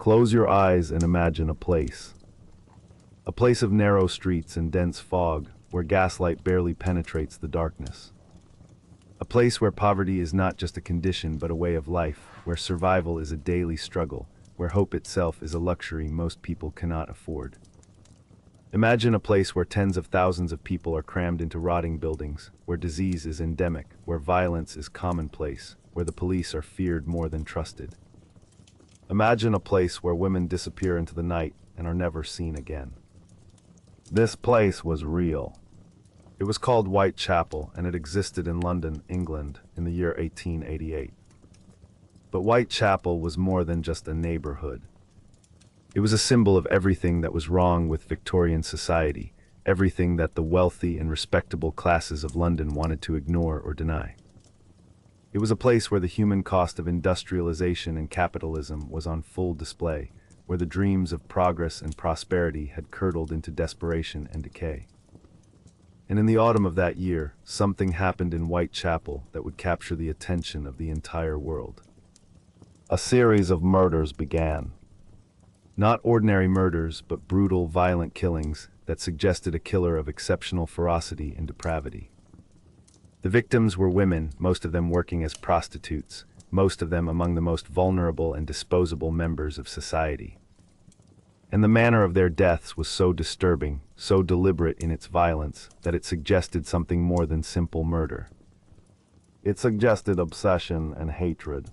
Close your eyes and imagine a place. A place of narrow streets and dense fog, where gaslight barely penetrates the darkness. A place where poverty is not just a condition but a way of life, where survival is a daily struggle, where hope itself is a luxury most people cannot afford. Imagine a place where tens of thousands of people are crammed into rotting buildings, where disease is endemic, where violence is commonplace, where the police are feared more than trusted. Imagine a place where women disappear into the night and are never seen again. This place was real. It was called Whitechapel, and it existed in London, England, in the year 1888. But Whitechapel was more than just a neighborhood. It was a symbol of everything that was wrong with Victorian society, everything that the wealthy and respectable classes of London wanted to ignore or deny. It was a place where the human cost of industrialization and capitalism was on full display, where the dreams of progress and prosperity had curdled into desperation and decay. And in the autumn of that year, something happened in Whitechapel that would capture the attention of the entire world. A series of murders began. Not ordinary murders, but brutal, violent killings that suggested a killer of exceptional ferocity and depravity. The victims were women, most of them working as prostitutes, most of them among the most vulnerable and disposable members of society. And the manner of their deaths was so disturbing, so deliberate in its violence, that it suggested something more than simple murder. It suggested obsession and hatred.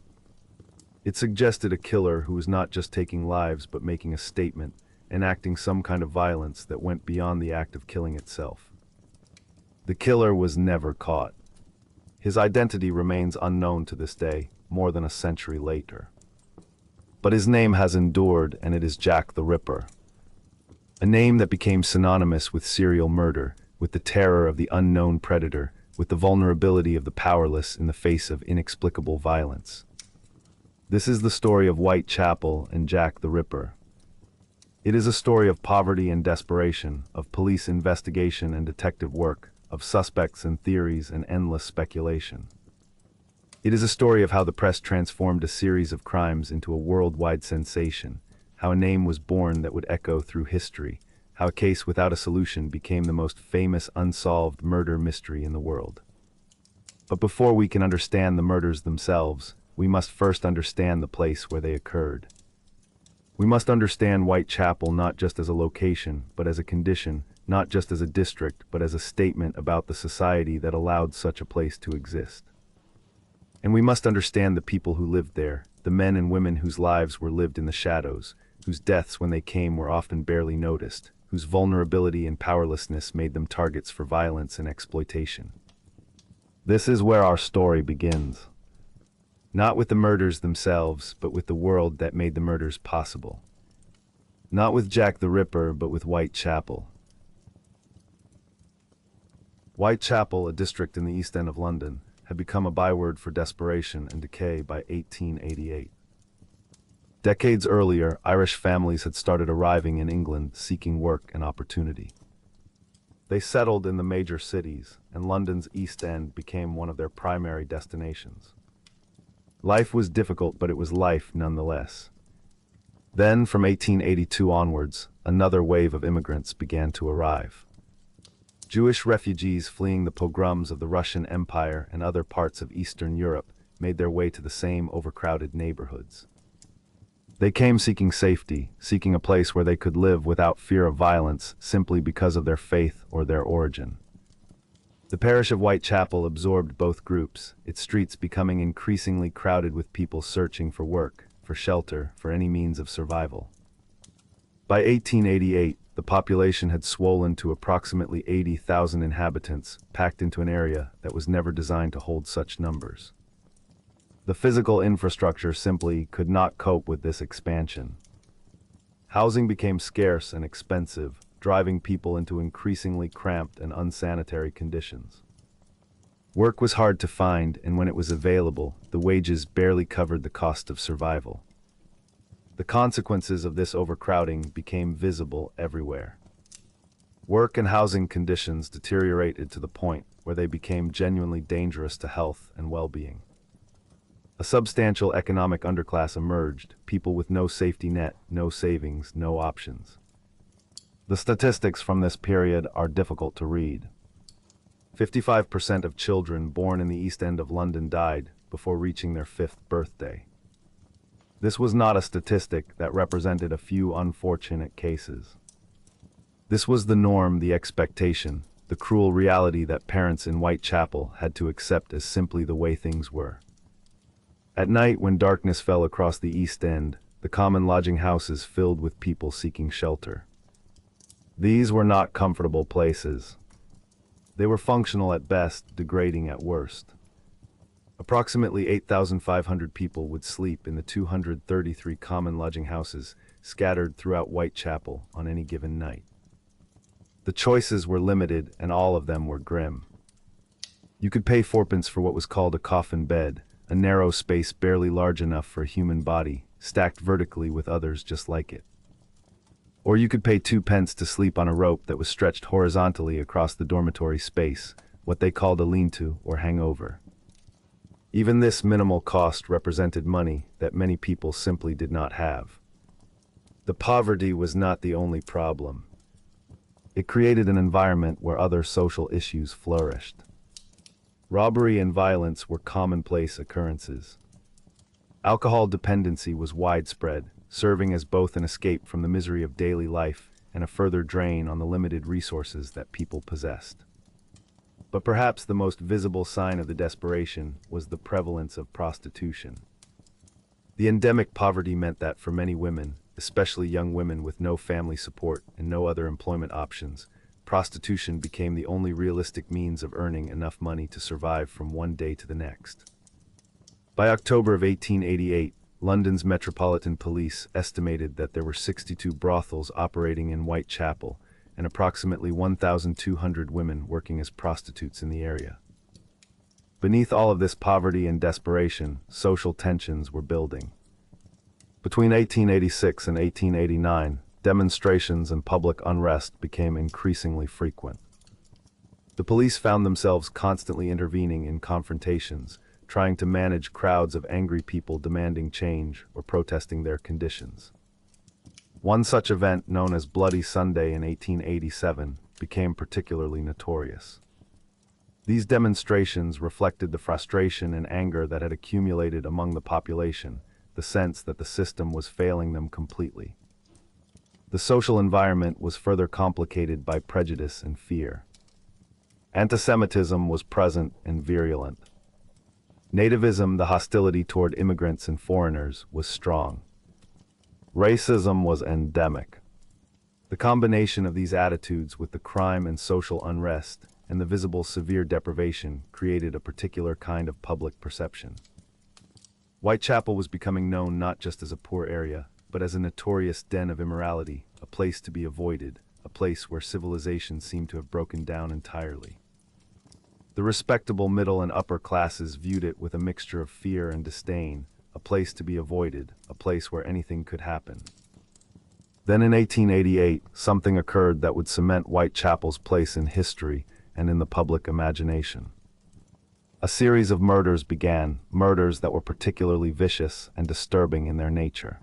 It suggested a killer who was not just taking lives but making a statement, enacting some kind of violence that went beyond the act of killing itself. The killer was never caught. His identity remains unknown to this day, more than a century later. But his name has endured, and it is Jack the Ripper. A name that became synonymous with serial murder, with the terror of the unknown predator, with the vulnerability of the powerless in the face of inexplicable violence. This is the story of Whitechapel and Jack the Ripper. It is a story of poverty and desperation, of police investigation and detective work, of suspects and theories and endless speculation. It is a story of how the press transformed a series of crimes into a worldwide sensation, how a name was born that would echo through history, how a case without a solution became the most famous unsolved murder mystery in the world. But before we can understand the murders themselves, we must first understand the place where they occurred. We must understand Whitechapel not just as a location, but as a condition, not just as a district, but as a statement about the society that allowed such a place to exist. And we must understand the people who lived there, the men and women whose lives were lived in the shadows, whose deaths when they came were often barely noticed, whose vulnerability and powerlessness made them targets for violence and exploitation. This is where our story begins. Not with the murders themselves, but with the world that made the murders possible. Not with Jack the Ripper, but with Whitechapel. Whitechapel, a district in the East End of London, had become a byword for desperation and decay by 1888. Decades earlier, Irish families had started arriving in England seeking work and opportunity. They settled in the major cities, and London's East End became one of their primary destinations. Life was difficult, but it was life nonetheless. Then, from 1882 onwards, another wave of immigrants began to arrive. Jewish refugees fleeing the pogroms of the Russian Empire and other parts of Eastern Europe made their way to the same overcrowded neighborhoods. They came seeking safety, seeking a place where they could live without fear of violence simply because of their faith or their origin. The parish of Whitechapel absorbed both groups, its streets becoming increasingly crowded with people searching for work, for shelter, for any means of survival. By 1888, the population had swollen to approximately 80,000 inhabitants, packed into an area that was never designed to hold such numbers. The physical infrastructure simply could not cope with this expansion. Housing became scarce and expensive, driving people into increasingly cramped and unsanitary conditions. Work was hard to find, and when it was available, the wages barely covered the cost of survival. The consequences of this overcrowding became visible everywhere. Work and housing conditions deteriorated to the point where they became genuinely dangerous to health and well-being. A substantial economic underclass emerged, people with no safety net, no savings, no options. The statistics from this period are difficult to read. 55% of children born in the East End of London died before reaching their 5th birthday. This was not a statistic that represented a few unfortunate cases. This was the norm, the expectation, the cruel reality that parents in Whitechapel had to accept as simply the way things were. At night, when darkness fell across the East End, the common lodging houses filled with people seeking shelter. These were not comfortable places. They were functional at best, degrading at worst. Approximately 8,500 people would sleep in the 233 common lodging houses scattered throughout Whitechapel on any given night. The choices were limited, and all of them were grim. You could pay fourpence for what was called a coffin bed, a narrow space barely large enough for a human body, stacked vertically with others just like it. Or you could pay 2 pence to sleep on a rope that was stretched horizontally across the dormitory space, what they called a lean-to or hangover. Even this minimal cost represented money that many people simply did not have. The poverty was not the only problem. It created an environment where other social issues flourished. Robbery and violence were commonplace occurrences. Alcohol dependency was widespread, serving as both an escape from the misery of daily life and a further drain on the limited resources that people possessed. But perhaps the most visible sign of the desperation was the prevalence of prostitution. The endemic poverty meant that for many women, especially young women with no family support and no other employment options, prostitution became the only realistic means of earning enough money to survive from one day to the next. By October of 1888, London's Metropolitan Police estimated that there were 62 brothels operating in Whitechapel and approximately 1,200 women working as prostitutes in the area. Beneath all of this poverty and desperation, social tensions were building. Between 1886 and 1889, demonstrations and public unrest became increasingly frequent. The police found themselves constantly intervening in confrontations, trying to manage crowds of angry people demanding change or protesting their conditions. One such event, known as Bloody Sunday in 1887, became particularly notorious. These demonstrations reflected the frustration and anger that had accumulated among the population, the sense that the system was failing them completely. The social environment was further complicated by prejudice and fear. Antisemitism was present and virulent. Nativism, the hostility toward immigrants and foreigners, was strong. Racism was endemic. The combination of these attitudes with the crime and social unrest and the visible severe deprivation created a particular kind of public perception. Whitechapel was becoming known not just as a poor area, but as a notorious den of immorality, a place to be avoided, a place where civilization seemed to have broken down entirely. The respectable middle and upper classes viewed it with a mixture of fear and disdain, a place to be avoided, a place where anything could happen. Then in 1888, something occurred that would cement Whitechapel's place in history and in the public imagination. A series of murders began, murders that were particularly vicious and disturbing in their nature.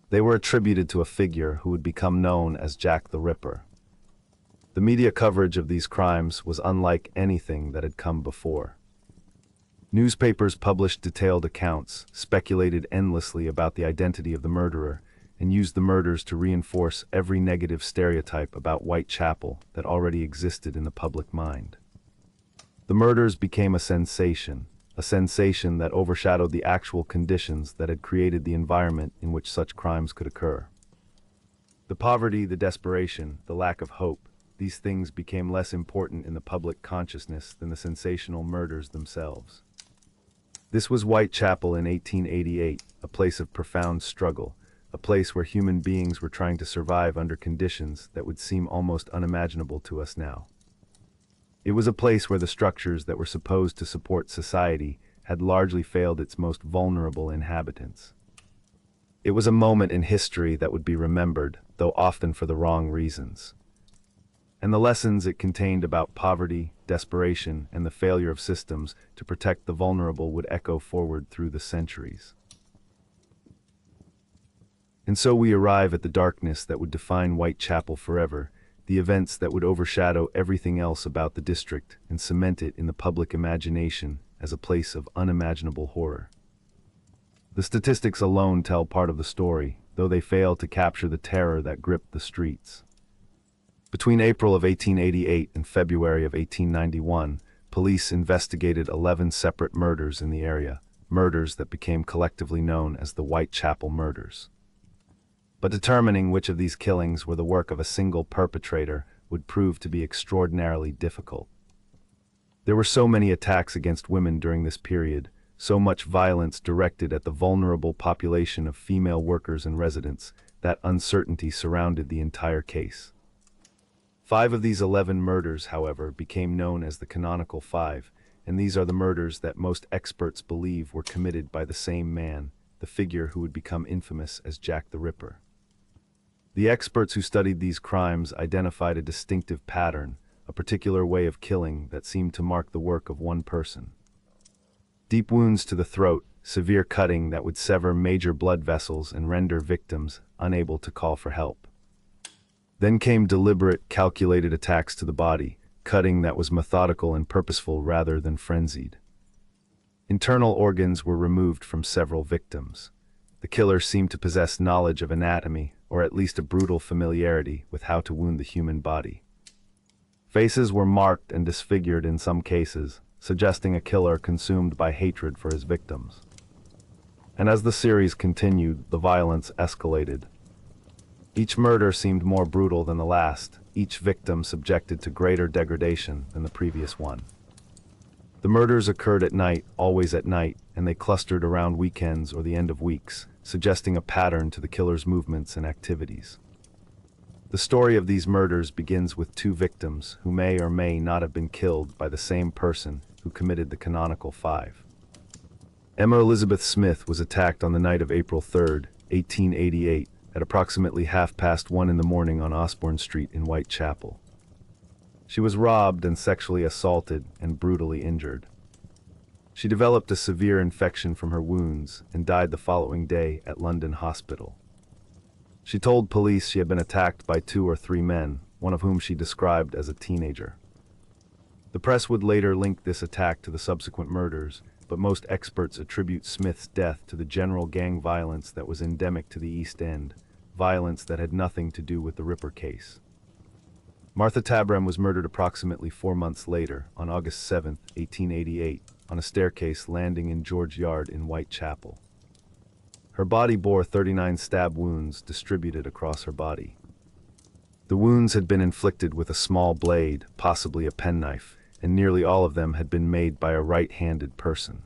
They were attributed to a figure who would become known as Jack the Ripper. The media coverage of these crimes was unlike anything that had come before. Newspapers published detailed accounts, speculated endlessly about the identity of the murderer, and used the murders to reinforce every negative stereotype about Whitechapel that already existed in the public mind. The murders became a sensation that overshadowed the actual conditions that had created the environment in which such crimes could occur. The poverty, the desperation, the lack of hope, these things became less important in the public consciousness than the sensational murders themselves. This was Whitechapel in 1888, a place of profound struggle, a place where human beings were trying to survive under conditions that would seem almost unimaginable to us now. It was a place where the structures that were supposed to support society had largely failed its most vulnerable inhabitants. It was a moment in history that would be remembered, though often for the wrong reasons. and the lessons it contained about poverty, desperation, and the failure of systems to protect the vulnerable would echo forward through the centuries. And so we arrive at the darkness that would define Whitechapel forever, the events that would overshadow everything else about the district and cement it in the public imagination as a place of unimaginable horror. The statistics alone tell part of the story, though they fail to capture the terror that gripped the streets. Between April of 1888 and February of 1891, police investigated 11 separate murders in the area, murders that became collectively known as the Whitechapel murders. But determining which of these killings were the work of a single perpetrator would prove to be extraordinarily difficult. There were so many attacks against women during this period, so much violence directed at the vulnerable population of female workers and residents, that uncertainty surrounded the entire case. 5 of these 11 murders, however, became known as the canonical 5, and these are the murders that most experts believe were committed by the same man, the figure who would become infamous as Jack the Ripper. The experts who studied these crimes identified a distinctive pattern, a particular way of killing that seemed to mark the work of one person. Deep wounds to the throat, severe cutting that would sever major blood vessels and render victims unable to call for help. Then came deliberate, calculated attacks to the body, cutting that was methodical and purposeful rather than frenzied. Internal organs were removed from several victims. The killer seemed to possess knowledge of anatomy, or at least a brutal familiarity with how to wound the human body. Faces were marked and disfigured in some cases, suggesting a killer consumed by hatred for his victims. And as the series continued, the violence escalated. Each murder seemed more brutal than the last, each victim subjected to greater degradation than the previous one. The murders occurred at night, always at night, and they clustered around weekends or the end of weeks, suggesting a pattern to the killer's movements and activities. The story of these murders begins with 2 victims who may or may not have been killed by the same person who committed the canonical 5. Emma Elizabeth Smith was attacked on the night of April 3, 1888, at approximately 1:30 in the morning on Osborne Street in Whitechapel. She was robbed and sexually assaulted and brutally injured. She developed a severe infection from her wounds and died the following day at London Hospital. She told police she had been attacked by 2 or 3 men, one of whom she described as a teenager. The press would later link this attack to the subsequent murders, but most experts attribute Smith's death to the general gang violence that was endemic to the East End, violence that had nothing to do with the Ripper case. Martha Tabram was murdered approximately 4 months later, on August 7, 1888, on a staircase landing in George Yard in Whitechapel. Her body bore 39 stab wounds distributed across her body. The wounds had been inflicted with a small blade, possibly a penknife, and nearly all of them had been made by a right-handed person.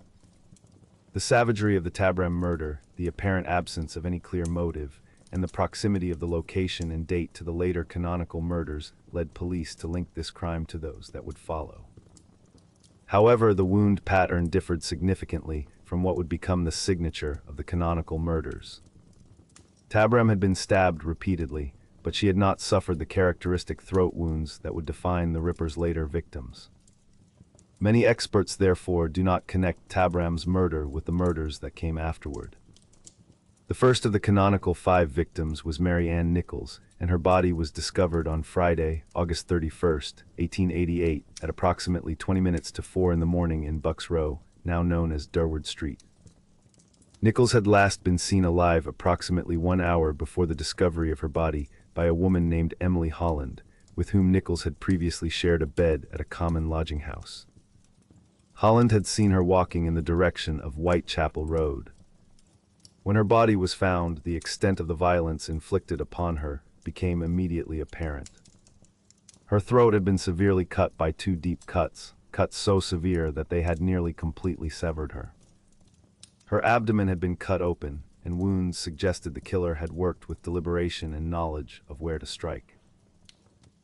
The savagery of the Tabram murder, the apparent absence of any clear motive, and the proximity of the location and date to the later canonical murders led police to link this crime to those that would follow. However, the wound pattern differed significantly from what would become the signature of the canonical murders. Tabram had been stabbed repeatedly, but she had not suffered the characteristic throat wounds that would define the Ripper's later victims. Many experts, therefore, do not connect Tabram's murder with the murders that came afterward. The first of the canonical 5 victims was Mary Ann Nichols, and her body was discovered on Friday, August 31, 1888, at approximately 20 minutes to 4 in the morning in Bucks Row, now known as Durward Street. Nichols had last been seen alive approximately 1 hour before the discovery of her body by a woman named Emily Holland, with whom Nichols had previously shared a bed at a common lodging house. Holland had seen her walking in the direction of Whitechapel Road. When her body was found, the extent of the violence inflicted upon her became immediately apparent. Her throat had been severely cut by 2 deep cuts, cuts so severe that they had nearly completely severed her. Her abdomen had been cut open, and wounds suggested the killer had worked with deliberation and knowledge of where to strike.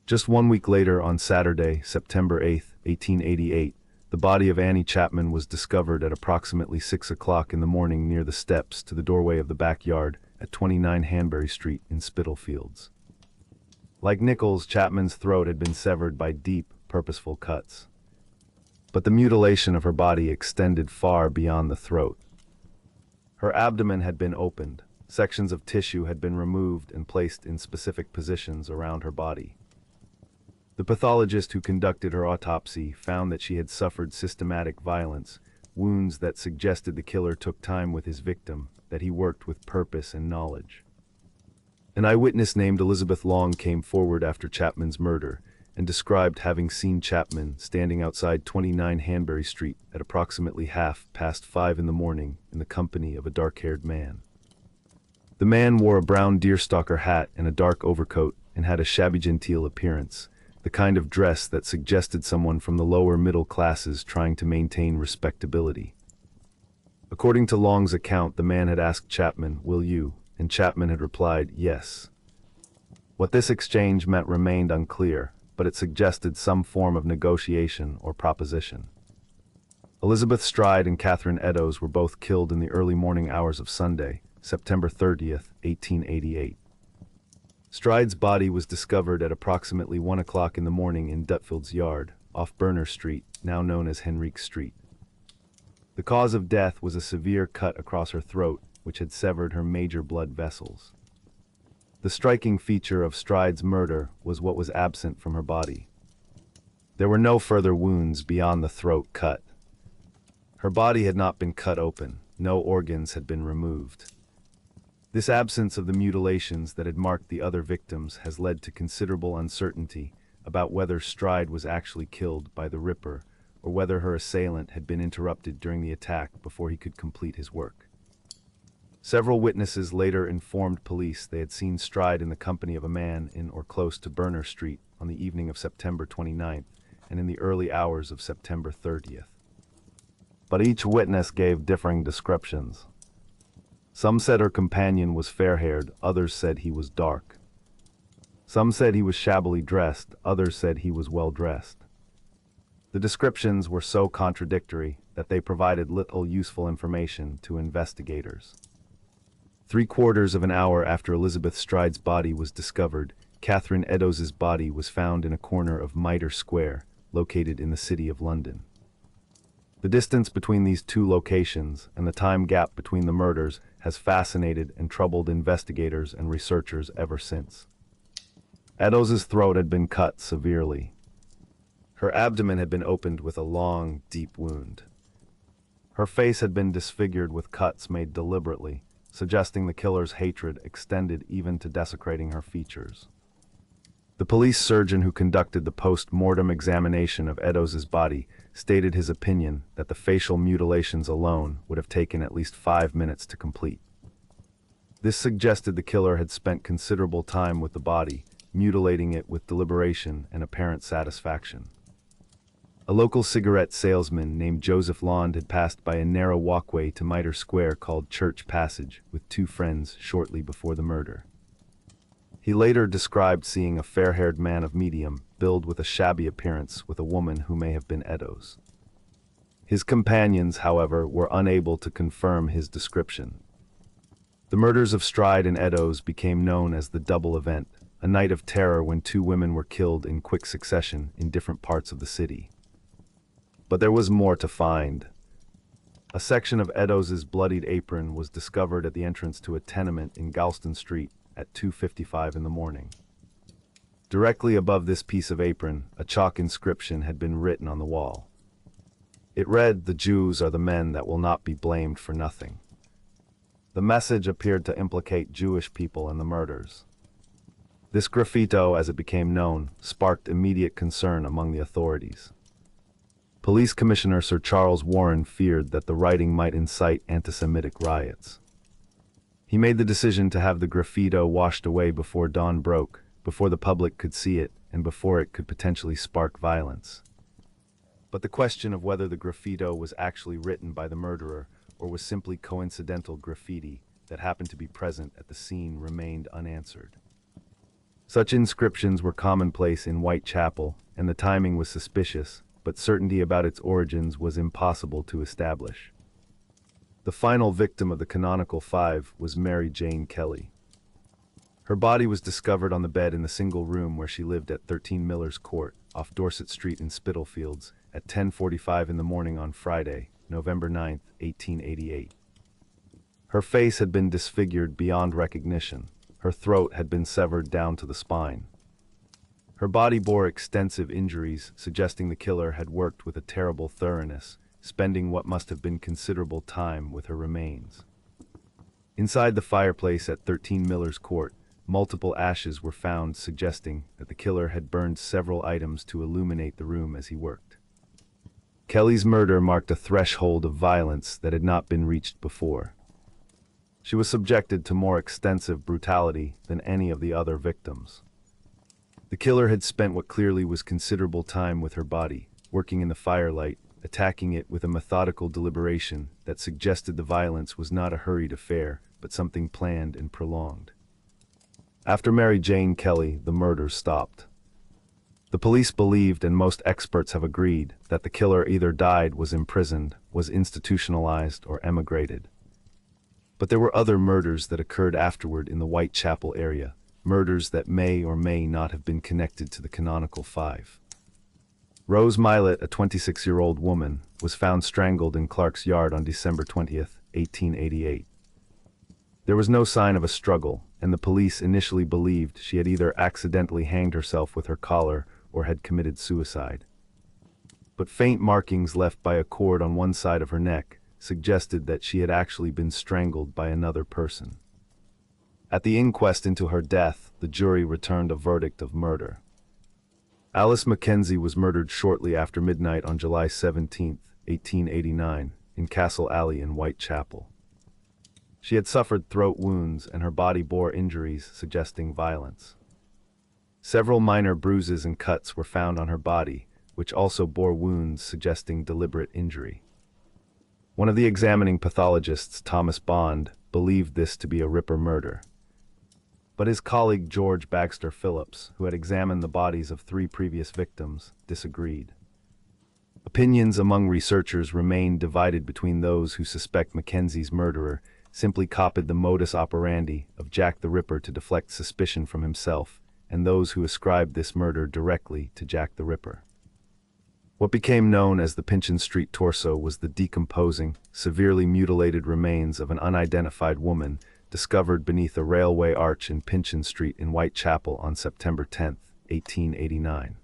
Just 1 week later, on Saturday, September 8, 1888, the body of Annie Chapman was discovered at approximately 6 o'clock in the morning near the steps to the doorway of the backyard at 29 Hanbury Street in Spitalfields. Like Nichols, Chapman's throat had been severed by deep, purposeful cuts. But the mutilation of her body extended far beyond the throat. Her abdomen had been opened, sections of tissue had been removed and placed in specific positions around her body. The pathologist who conducted her autopsy found that she had suffered systematic violence, wounds that suggested the killer took time with his victim, that he worked with purpose and knowledge. An eyewitness named Elizabeth Long came forward after Chapman's murder and described having seen Chapman standing outside 29 Hanbury Street at approximately 5:30 in the morning in the company of a dark-haired man. The man wore a brown deerstalker hat and a dark overcoat and had a shabby-genteel appearance, the kind of dress that suggested someone from the lower middle classes trying to maintain respectability. According to Long's account, the man had asked Chapman, "Will you?" and Chapman had replied, "Yes." What this exchange meant remained unclear, but it suggested some form of negotiation or proposition. Elizabeth Stride and Catherine Eddowes were both killed in the early morning hours of Sunday, September 30th, 1888. Stride's body was discovered at approximately 1 o'clock in the morning in Dutfield's yard, off Berner Street, now known as Henrique Street. The cause of death was a severe cut across her throat, which had severed her major blood vessels. The striking feature of Stride's murder was what was absent from her body. There were no further wounds beyond the throat cut. Her body had not been cut open, no organs had been removed. This absence of the mutilations that had marked the other victims has led to considerable uncertainty about whether Stride was actually killed by the Ripper or whether her assailant had been interrupted during the attack before he could complete his work. Several witnesses later informed police they had seen Stride in the company of a man in or close to Berner Street on the evening of September 29th and in the early hours of September 30th. But each witness gave differing descriptions. Some said her companion was fair-haired, others said he was dark. Some said he was shabbily dressed, others said he was well-dressed. The descriptions were so contradictory that they provided little useful information to investigators. 3/4 of an hour after Elizabeth Stride's body was discovered, Catherine Eddowes' body was found in a corner of Mitre Square, located in the City of London. The distance between these two locations and the time gap between the murders has fascinated and troubled investigators and researchers ever since. Eddowes' throat had been cut severely. Her abdomen had been opened with a long, deep wound. Her face had been disfigured with cuts made deliberately, suggesting the killer's hatred extended even to desecrating her features. The police surgeon who conducted the post-mortem examination of Eddowes' body stated his opinion that the facial mutilations alone would have taken at least 5 minutes to complete. This suggested the killer had spent considerable time with the body, mutilating it with deliberation and apparent satisfaction. A local cigarette salesman named Joseph Lond had passed by a narrow walkway to Mitre Square called Church Passage with 2 friends shortly before the murder. He later described seeing a fair-haired man of medium build with a shabby appearance with a woman who may have been Eddowes. His companions, however, were unable to confirm his description. The murders of Stride and Eddowes became known as the Double Event, a night of terror when 2 women were killed in quick succession in different parts of the city. But there was more to find. A section of Eddowes' bloodied apron was discovered at the entrance to a tenement in Galston Street at 2:55 in the morning. Directly above this piece of apron, a chalk inscription had been written on the wall. It read, "The Jews are the men that will not be blamed for nothing." The message appeared to implicate Jewish people in the murders. This graffito, as it became known, sparked immediate concern among the authorities. Police Commissioner Sir Charles Warren feared that the writing might incite anti-Semitic riots. He made the decision to have the graffito washed away before dawn broke, before the public could see it, and before it could potentially spark violence. But the question of whether the graffito was actually written by the murderer or was simply coincidental graffiti that happened to be present at the scene remained unanswered. Such inscriptions were commonplace in Whitechapel, and the timing was suspicious, but certainty about its origins was impossible to establish. The final victim of the canonical 5 was Mary Jane Kelly. Her body was discovered on the bed in the single room where she lived at 13 Miller's Court, off Dorset Street in Spitalfields, at 10:45 in the morning on Friday, November 9, 1888. Her face had been disfigured beyond recognition. Her throat had been severed down to the spine. Her body bore extensive injuries, suggesting the killer had worked with a terrible thoroughness, spending what must have been considerable time with her remains. Inside the fireplace at 13 Miller's Court, multiple ashes were found, suggesting that the killer had burned several items to illuminate the room as he worked. Kelly's murder marked a threshold of violence that had not been reached before. She was subjected to more extensive brutality than any of the other victims. The killer had spent what clearly was considerable time with her body, working in the firelight, attacking it with a methodical deliberation that suggested the violence was not a hurried affair, but something planned and prolonged. After Mary Jane Kelly, the murders stopped. The police believed, and most experts have agreed, that the killer either died, was imprisoned, was institutionalized, or emigrated. But there were other murders that occurred afterward in the Whitechapel area, murders that may or may not have been connected to the canonical five. Rose Milett, a 26-year-old woman, was found strangled in Clark's Yard on December 20th, 1888. There was no sign of a struggle, and the police initially believed she had either accidentally hanged herself with her collar or had committed suicide. But faint markings left by a cord on one side of her neck suggested that she had actually been strangled by another person. At the inquest into her death, the jury returned a verdict of murder. Alice Mackenzie was murdered shortly after midnight on July 17, 1889, in Castle Alley in Whitechapel. She had suffered throat wounds and her body bore injuries suggesting violence. Several minor bruises and cuts were found on her body, which also bore wounds suggesting deliberate injury. One of the examining pathologists, Thomas Bond, believed this to be a Ripper murder. But his colleague George Baxter Phillips, who had examined the bodies of 3 previous victims, disagreed. Opinions among researchers remained divided between those who suspect Mackenzie's murderer simply copied the modus operandi of Jack the Ripper to deflect suspicion from himself, and those who ascribed this murder directly to Jack the Ripper. What became known as the Pinchin Street torso was the decomposing, severely mutilated remains of an unidentified woman discovered beneath a railway arch in Pinchin Street in Whitechapel on September 10, 1889.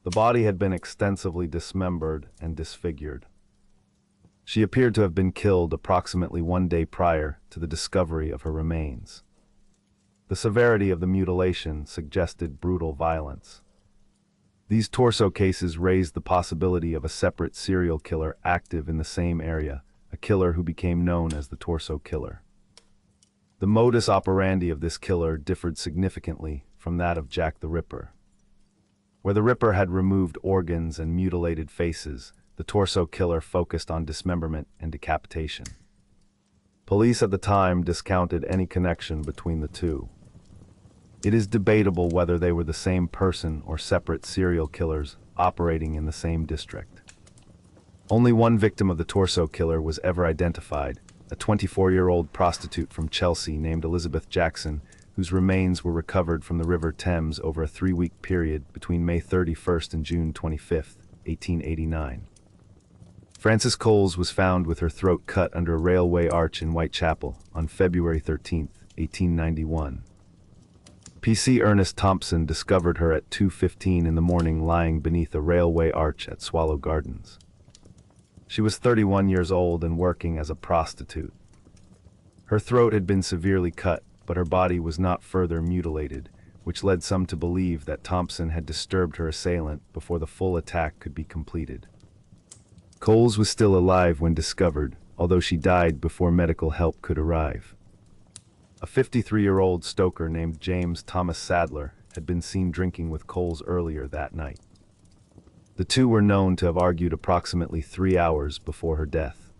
The body had been extensively dismembered and disfigured. She appeared to have been killed approximately 1 day prior to the discovery of her remains. The severity of the mutilation suggested brutal violence. These torso cases raised the possibility of a separate serial killer active in the same area, a killer who became known as the Torso Killer. The modus operandi of this killer differed significantly from that of Jack the Ripper. Where the Ripper had removed organs and mutilated faces, the Torso Killer focused on dismemberment and decapitation. Police at the time discounted any connection between the two. It is debatable whether they were the same person or separate serial killers operating in the same district. Only one victim of the Torso Killer was ever identified, a 24-year-old prostitute from Chelsea named Elizabeth Jackson, whose remains were recovered from the River Thames over a 3-week period between May 31st and June 25, 1889. Frances Coles was found with her throat cut under a railway arch in Whitechapel on February 13, 1891. P.C. Ernest Thompson discovered her at 2:15 in the morning lying beneath a railway arch at Swallow Gardens. She was 31 years old and working as a prostitute. Her throat had been severely cut, but her body was not further mutilated, which led some to believe that Thompson had disturbed her assailant before the full attack could be completed. Coles was still alive when discovered, although she died before medical help could arrive. A 53-year-old stoker named James Thomas Sadler had been seen drinking with Coles earlier that night. The two were known to have argued approximately 3 hours before her death.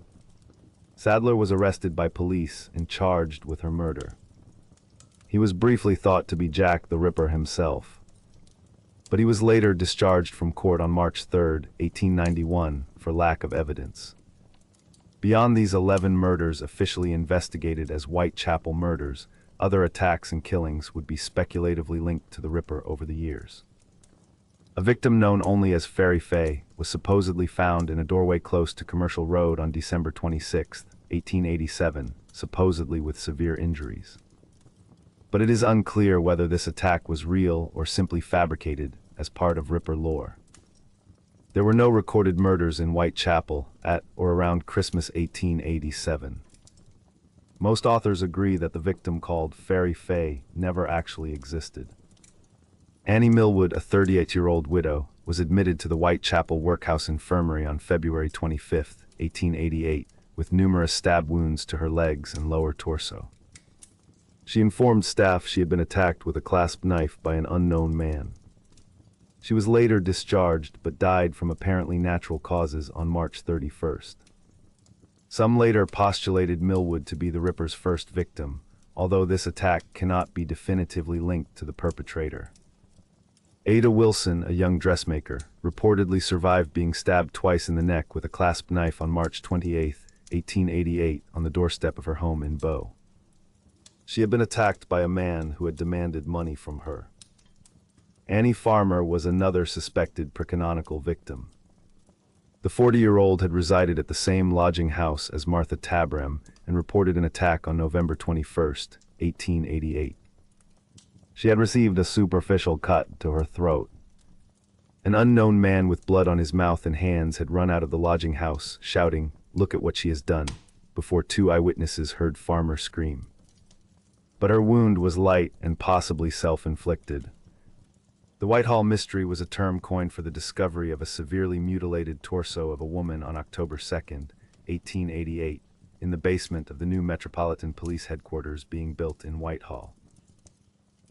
Sadler was arrested by police and charged with her murder. He was briefly thought to be Jack the Ripper himself, but he was later discharged from court on March 3, 1891, for lack of evidence. Beyond these 11 murders officially investigated as Whitechapel murders, other attacks and killings would be speculatively linked to the Ripper over the years. A victim known only as Fairy Faye was supposedly found in a doorway close to Commercial Road on December 26, 1887, supposedly with severe injuries. But it is unclear whether this attack was real or simply fabricated as part of Ripper lore. There were no recorded murders in Whitechapel at or around Christmas 1887. Most authors agree that the victim called Fairy Faye never actually existed. Annie Millwood, a 38-year-old widow, was admitted to the Whitechapel Workhouse Infirmary on February 25, 1888, with numerous stab wounds to her legs and lower torso. She informed staff she had been attacked with a clasp knife by an unknown man. She was later discharged but died from apparently natural causes on March 31st. Some later postulated Millwood to be the Ripper's first victim, although this attack cannot be definitively linked to the perpetrator. Ada Wilson, a young dressmaker, reportedly survived being stabbed twice in the neck with a clasp knife on March 28, 1888, on the doorstep of her home in Bow. She had been attacked by a man who had demanded money from her. Annie Farmer was another suspected precanonical victim. The 40-year-old had resided at the same lodging house as Martha Tabram and reported an attack on November 21, 1888. She had received a superficial cut to her throat. An unknown man with blood on his mouth and hands had run out of the lodging house, shouting, "Look at what she has done," before two eyewitnesses heard Farmer scream. But her wound was light and possibly self-inflicted. The Whitehall mystery was a term coined for the discovery of a severely mutilated torso of a woman on October 2, 1888, in the basement of the new Metropolitan Police headquarters being built in Whitehall.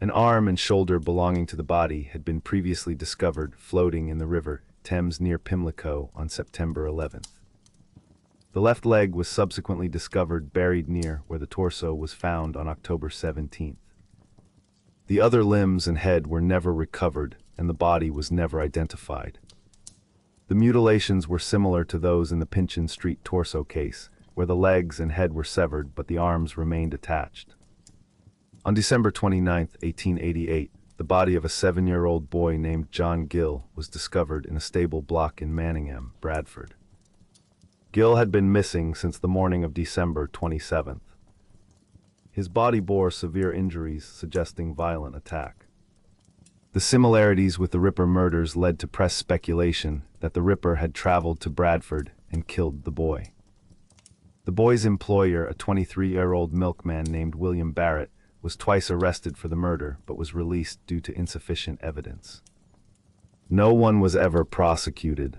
An arm and shoulder belonging to the body had been previously discovered floating in the River Thames near Pimlico on September 11th. The left leg was subsequently discovered buried near where the torso was found on October 17th. The other limbs and head were never recovered, and the body was never identified. The mutilations were similar to those in the Pinchin Street torso case, where the legs and head were severed but the arms remained attached. On December 29, 1888, the body of a 7-year-old boy named John Gill was discovered in a stable block in Manningham, Bradford. Gill had been missing since the morning of December 27th. His body bore severe injuries suggesting violent attack. The similarities with the Ripper murders led to press speculation that the Ripper had traveled to Bradford and killed the boy. The boy's employer, a 23-year-old milkman named William Barrett, was twice arrested for the murder but was released due to insufficient evidence. No one was ever prosecuted.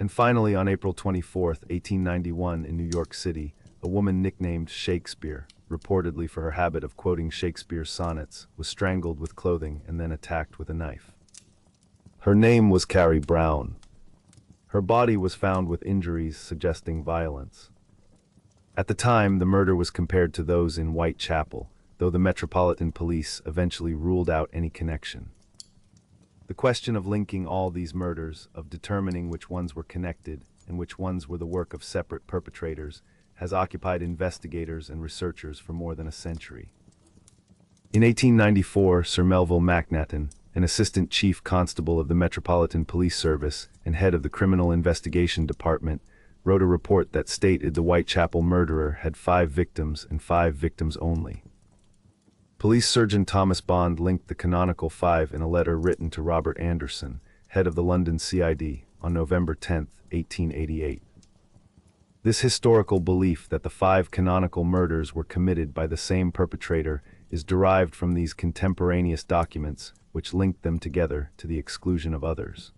And finally, on April 24, 1891, in New York City, a woman nicknamed Shakespeare, reportedly for her habit of quoting Shakespeare's sonnets, was strangled with clothing and then attacked with a knife. Her name was Carrie Brown. Her body was found with injuries suggesting violence. At the time, the murder was compared to those in Whitechapel, though the Metropolitan Police eventually ruled out any connection. The question of linking all these murders, of determining which ones were connected and which ones were the work of separate perpetrators, has occupied investigators and researchers for more than a century. In 1894, Sir Melville Macnaghten, an assistant chief constable of the Metropolitan Police Service and head of the Criminal Investigation Department, wrote a report that stated the Whitechapel murderer had 5 victims and 5 victims only. Police Surgeon Thomas Bond linked the canonical 5 in a letter written to Robert Anderson, head of the London CID, on November 10, 1888. This historical belief that the 5 canonical murders were committed by the same perpetrator is derived from these contemporaneous documents which linked them together to the exclusion of others.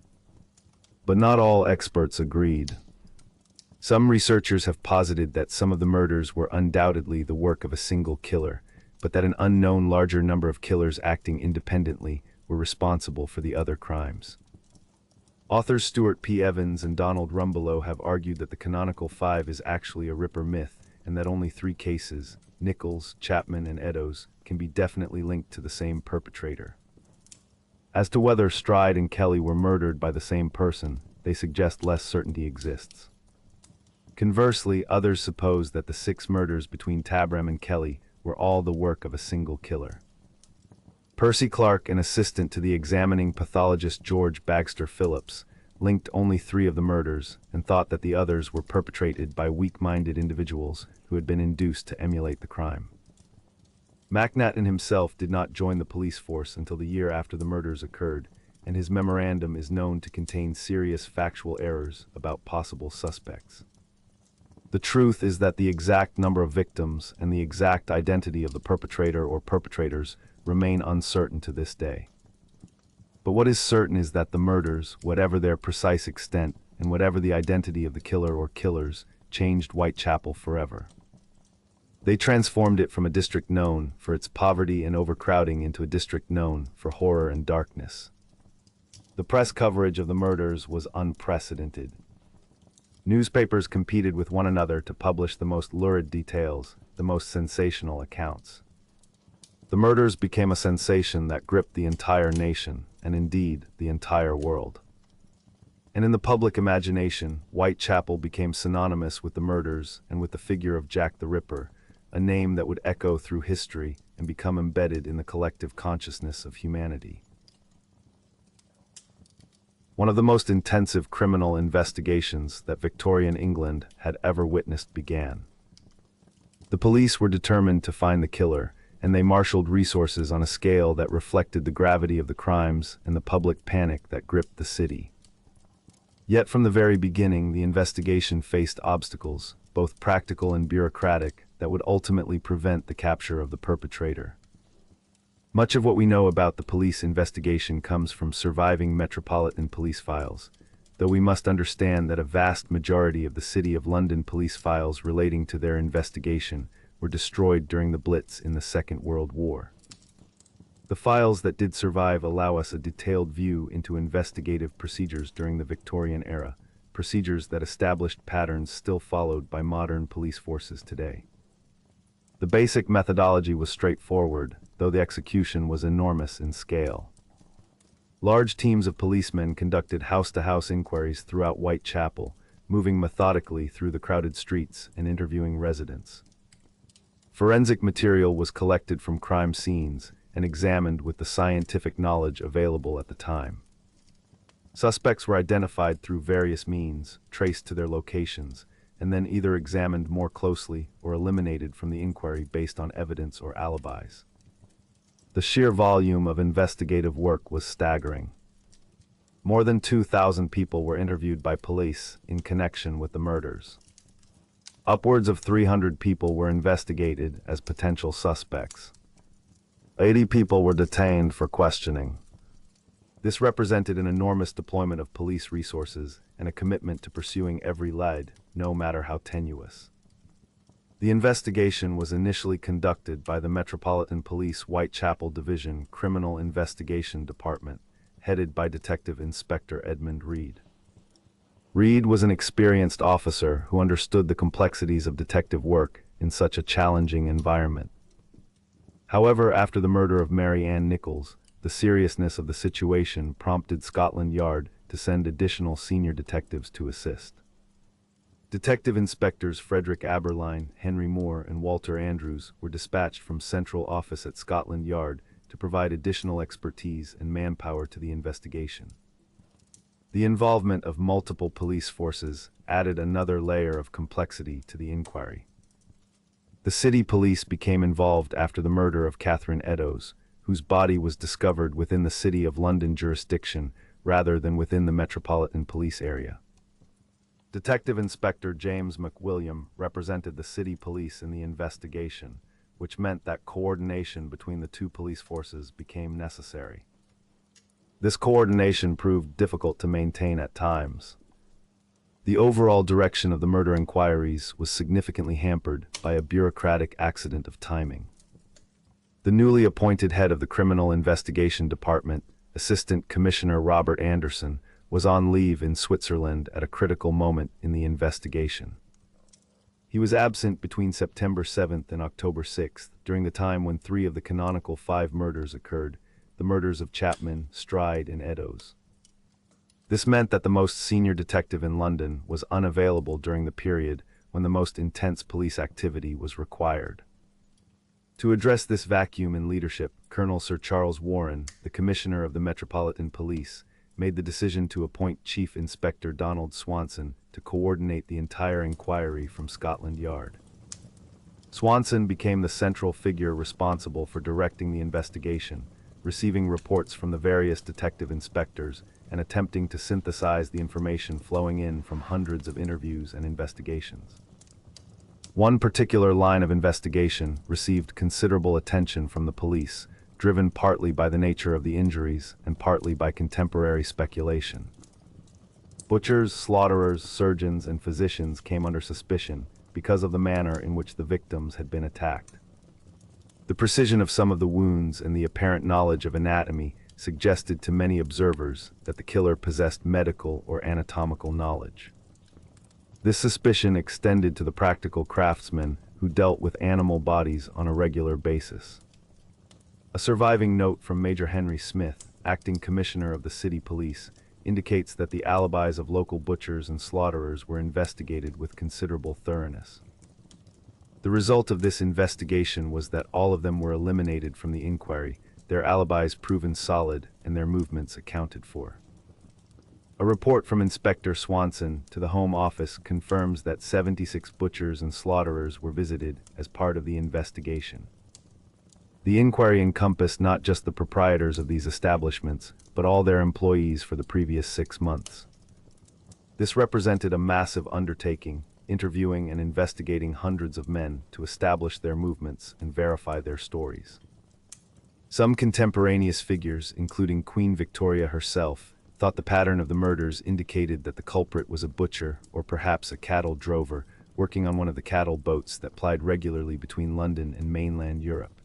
But not all experts agreed. Some researchers have posited that some of the murders were undoubtedly the work of a single killer, but that an unknown larger number of killers acting independently were responsible for the other crimes. Authors Stuart P. Evans and Donald Rumbelow have argued that the canonical 5 is actually a Ripper myth, and that only 3 cases, Nichols, Chapman, and Eddowes, can be definitely linked to the same perpetrator. As to whether Stride and Kelly were murdered by the same person, they suggest less certainty exists. Conversely, others suppose that the 6 murders between Tabram and Kelly were all the work of a single killer. Percy Clark, an assistant to the examining pathologist George Bagster Phillips, linked only 3 of the murders and thought that the others were perpetrated by weak-minded individuals who had been induced to emulate the crime. MacNaughton himself did not join the police force until the year after the murders occurred, and his memorandum is known to contain serious factual errors about possible suspects. The truth is that the exact number of victims and the exact identity of the perpetrator or perpetrators remain uncertain to this day. But what is certain is that the murders, whatever their precise extent and whatever the identity of the killer or killers, changed Whitechapel forever. They transformed it from a district known for its poverty and overcrowding into a district known for horror and darkness. The press coverage of the murders was unprecedented. Newspapers competed with one another to publish the most lurid details, the most sensational accounts. The murders became a sensation that gripped the entire nation, and indeed, the entire world. And in the public imagination, Whitechapel became synonymous with the murders and with the figure of Jack the Ripper, a name that would echo through history and become embedded in the collective consciousness of humanity. One of the most intensive criminal investigations that Victorian England had ever witnessed began. The police were determined to find the killer, and they marshaled resources on a scale that reflected the gravity of the crimes and the public panic that gripped the city. Yet from the very beginning, the investigation faced obstacles, both practical and bureaucratic, that would ultimately prevent the capture of the perpetrator. Much of what we know about the police investigation comes from surviving Metropolitan Police files, though we must understand that a vast majority of the City of London police files relating to their investigation were destroyed during the Blitz in the Second World War. The files that did survive allow us a detailed view into investigative procedures during the Victorian era, procedures that established patterns still followed by modern police forces today. The basic methodology was straightforward, though the execution was enormous in scale. Large teams of policemen conducted house-to-house inquiries throughout Whitechapel, moving methodically through the crowded streets and interviewing residents. Forensic material was collected from crime scenes and examined with the scientific knowledge available at the time. Suspects were identified through various means, traced to their locations, and then either examined more closely or eliminated from the inquiry based on evidence or alibis. The sheer volume of investigative work was staggering. More than 2,000 people were interviewed by police in connection with the murders. Upwards of 300 people were investigated as potential suspects. 80 people were detained for questioning. This represented an enormous deployment of police resources and a commitment to pursuing every lead, no matter how tenuous. The investigation was initially conducted by the Metropolitan Police Whitechapel Division Criminal Investigation Department, headed by Detective Inspector Edmund Reed. Reed was an experienced officer who understood the complexities of detective work in such a challenging environment. However, after the murder of Mary Ann Nichols, the seriousness of the situation prompted Scotland Yard to send additional senior detectives to assist. Detective Inspectors Frederick Aberline, Henry Moore, and Walter Andrews were dispatched from Central Office at Scotland Yard to provide additional expertise and manpower to the investigation. The involvement of multiple police forces added another layer of complexity to the inquiry. The city police became involved after the murder of Catherine Eddowes, whose body was discovered within the City of London jurisdiction rather than within the Metropolitan Police area. Detective Inspector James McWilliam represented the city police in the investigation, which meant that coordination between the two police forces became necessary. This coordination proved difficult to maintain at times. The overall direction of the murder inquiries was significantly hampered by a bureaucratic accident of timing. The newly appointed head of the Criminal Investigation Department, Assistant Commissioner Robert Anderson, was on leave in Switzerland at a critical moment in the investigation. He was absent between September 7th and October 6th, during the time when 3 of the canonical 5 murders occurred, the murders of Chapman, Stride, and Eddowes. This meant that the most senior detective in London was unavailable during the period when the most intense police activity was required. To address this vacuum in leadership, Colonel Sir Charles Warren, the Commissioner of the Metropolitan Police, made the decision to appoint Chief Inspector Donald Swanson to coordinate the entire inquiry from Scotland Yard. Swanson became the central figure responsible for directing the investigation, receiving reports from the various detective inspectors and attempting to synthesize the information flowing in from hundreds of interviews and investigations. One particular line of investigation received considerable attention from the police, driven partly by the nature of the injuries and partly by contemporary speculation. Butchers, slaughterers, surgeons, and physicians came under suspicion because of the manner in which the victims had been attacked. The precision of some of the wounds and the apparent knowledge of anatomy suggested to many observers that the killer possessed medical or anatomical knowledge. This suspicion extended to the practical craftsmen who dealt with animal bodies on a regular basis. A surviving note from Major Henry Smith, acting commissioner of the city police, indicates that the alibis of local butchers and slaughterers were investigated with considerable thoroughness. The result of this investigation was that all of them were eliminated from the inquiry, their alibis proven solid and their movements accounted for. A report from Inspector Swanson to the Home Office confirms that 76 butchers and slaughterers were visited as part of the investigation. The inquiry encompassed not just the proprietors of these establishments, but all their employees for the previous 6 months. This represented a massive undertaking, interviewing and investigating hundreds of men to establish their movements and verify their stories. Some contemporaneous figures, including Queen Victoria herself, thought the pattern of the murders indicated that the culprit was a butcher or perhaps a cattle drover working on one of the cattle boats that plied regularly between London and mainland Europe.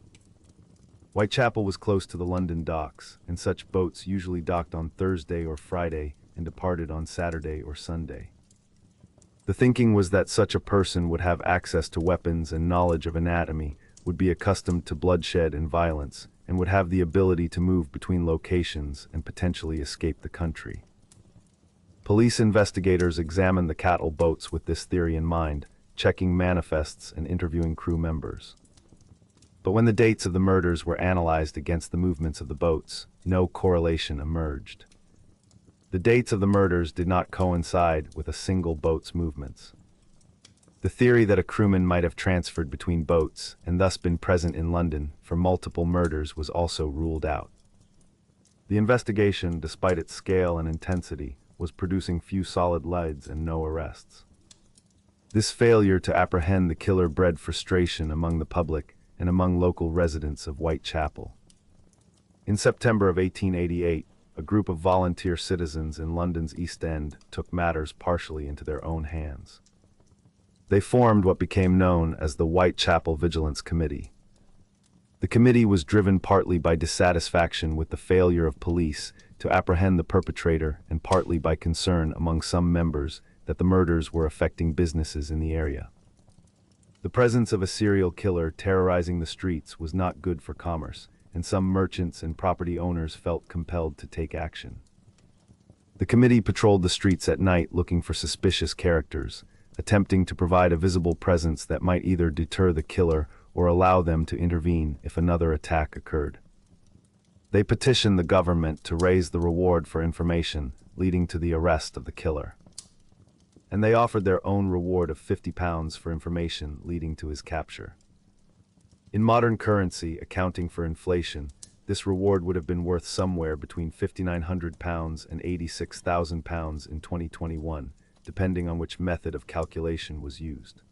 Whitechapel was close to the London docks, and such boats usually docked on Thursday or Friday and departed on Saturday or Sunday. The thinking was that such a person would have access to weapons and knowledge of anatomy, would be accustomed to bloodshed and violence, and would have the ability to move between locations and potentially escape the country. Police investigators examined the cattle boats with this theory in mind, checking manifests and interviewing crew members. But when the dates of the murders were analyzed against the movements of the boats, no correlation emerged. The dates of the murders did not coincide with a single boat's movements. The theory that a crewman might have transferred between boats and thus been present in London for multiple murders was also ruled out. The investigation, despite its scale and intensity, was producing few solid leads and no arrests. This failure to apprehend the killer bred frustration among the public and among local residents of Whitechapel. In September of 1888, a group of volunteer citizens in London's East End took matters partially into their own hands. They formed what became known as the Whitechapel Vigilance Committee. The committee was driven partly by dissatisfaction with the failure of police to apprehend the perpetrator and partly by concern among some members that the murders were affecting businesses in the area. The presence of a serial killer terrorizing the streets was not good for commerce, and some merchants and property owners felt compelled to take action. The committee patrolled the streets at night looking for suspicious characters, attempting to provide a visible presence that might either deter the killer or allow them to intervene if another attack occurred. They petitioned the government to raise the reward for information, leading to the arrest of the killer. And they offered their own reward of £50 for information leading to his capture. In modern currency, accounting for inflation, this reward would have been worth somewhere between £5,900 and £86,000 in 2021, depending on which method of calculation was used.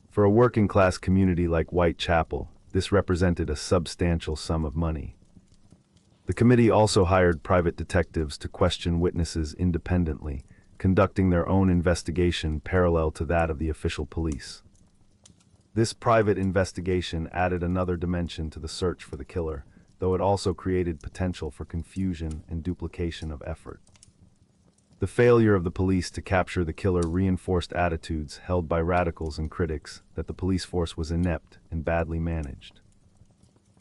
For a working-class community like Whitechapel, this represented a substantial sum of money. The committee also hired private detectives to question witnesses independently, conducting their own investigation parallel to that of the official police. This private investigation added another dimension to the search for the killer, though it also created potential for confusion and duplication of effort. The failure of the police to capture the killer reinforced attitudes held by radicals and critics that the police force was inept and badly managed.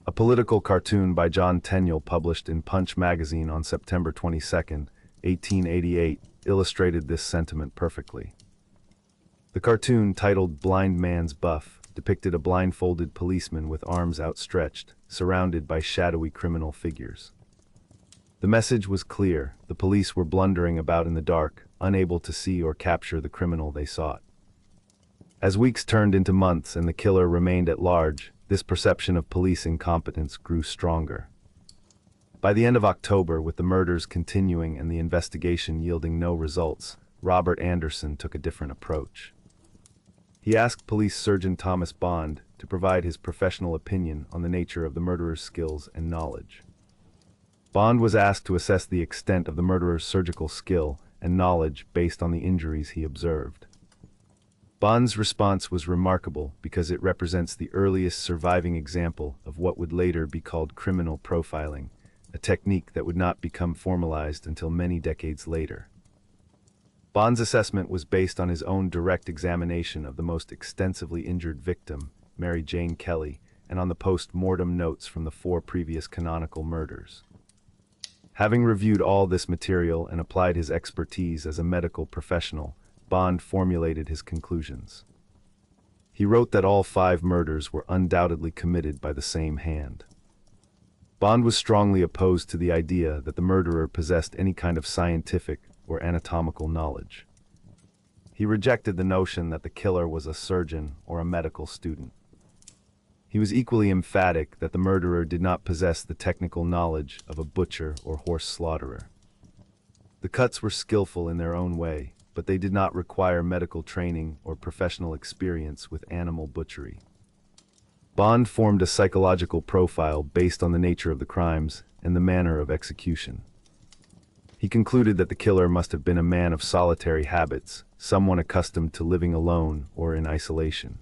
A political cartoon by John Tenniel published in Punch magazine on September 22, 1888, illustrated this sentiment perfectly. The cartoon, titled Blind Man's Buff, depicted a blindfolded policeman with arms outstretched, surrounded by shadowy criminal figures. The message was clear: the police were blundering about in the dark, unable to see or capture the criminal they sought. As weeks turned into months and the killer remained at large, this perception of police incompetence grew stronger. By the end of October, with the murders continuing and the investigation yielding no results, Robert Anderson took a different approach. He asked Police Surgeon Thomas Bond to provide his professional opinion on the nature of the murderer's skills and knowledge. Bond was asked to assess the extent of the murderer's surgical skill and knowledge based on the injuries he observed. Bond's response was remarkable because it represents the earliest surviving example of what would later be called criminal profiling, a technique that would not become formalized until many decades later. Bond's assessment was based on his own direct examination of the most extensively injured victim, Mary Jane Kelly, and on the post-mortem notes from the 4 previous canonical murders. Having reviewed all this material and applied his expertise as a medical professional, Bond formulated his conclusions. He wrote that all 5 murders were undoubtedly committed by the same hand. Bond was strongly opposed to the idea that the murderer possessed any kind of scientific or anatomical knowledge. He rejected the notion that the killer was a surgeon or a medical student. He was equally emphatic that the murderer did not possess the technical knowledge of a butcher or horse slaughterer. The cuts were skillful in their own way, but they did not require medical training or professional experience with animal butchery. Bond formed a psychological profile based on the nature of the crimes and the manner of execution. He concluded that the killer must have been a man of solitary habits, someone accustomed to living alone or in isolation.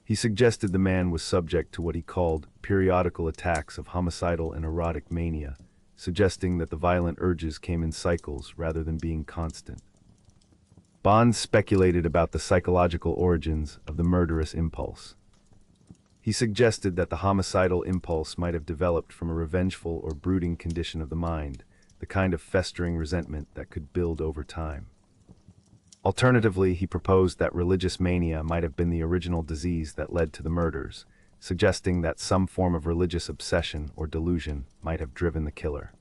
He suggested the man was subject to what he called periodical attacks of homicidal and erotic mania, suggesting that the violent urges came in cycles rather than being constant. Bond speculated about the psychological origins of the murderous impulse. He suggested that the homicidal impulse might have developed from a revengeful or brooding condition of the mind, the kind of festering resentment that could build over time. Alternatively, he proposed that religious mania might have been the original disease that led to the murders, suggesting that some form of religious obsession or delusion might have driven the killer.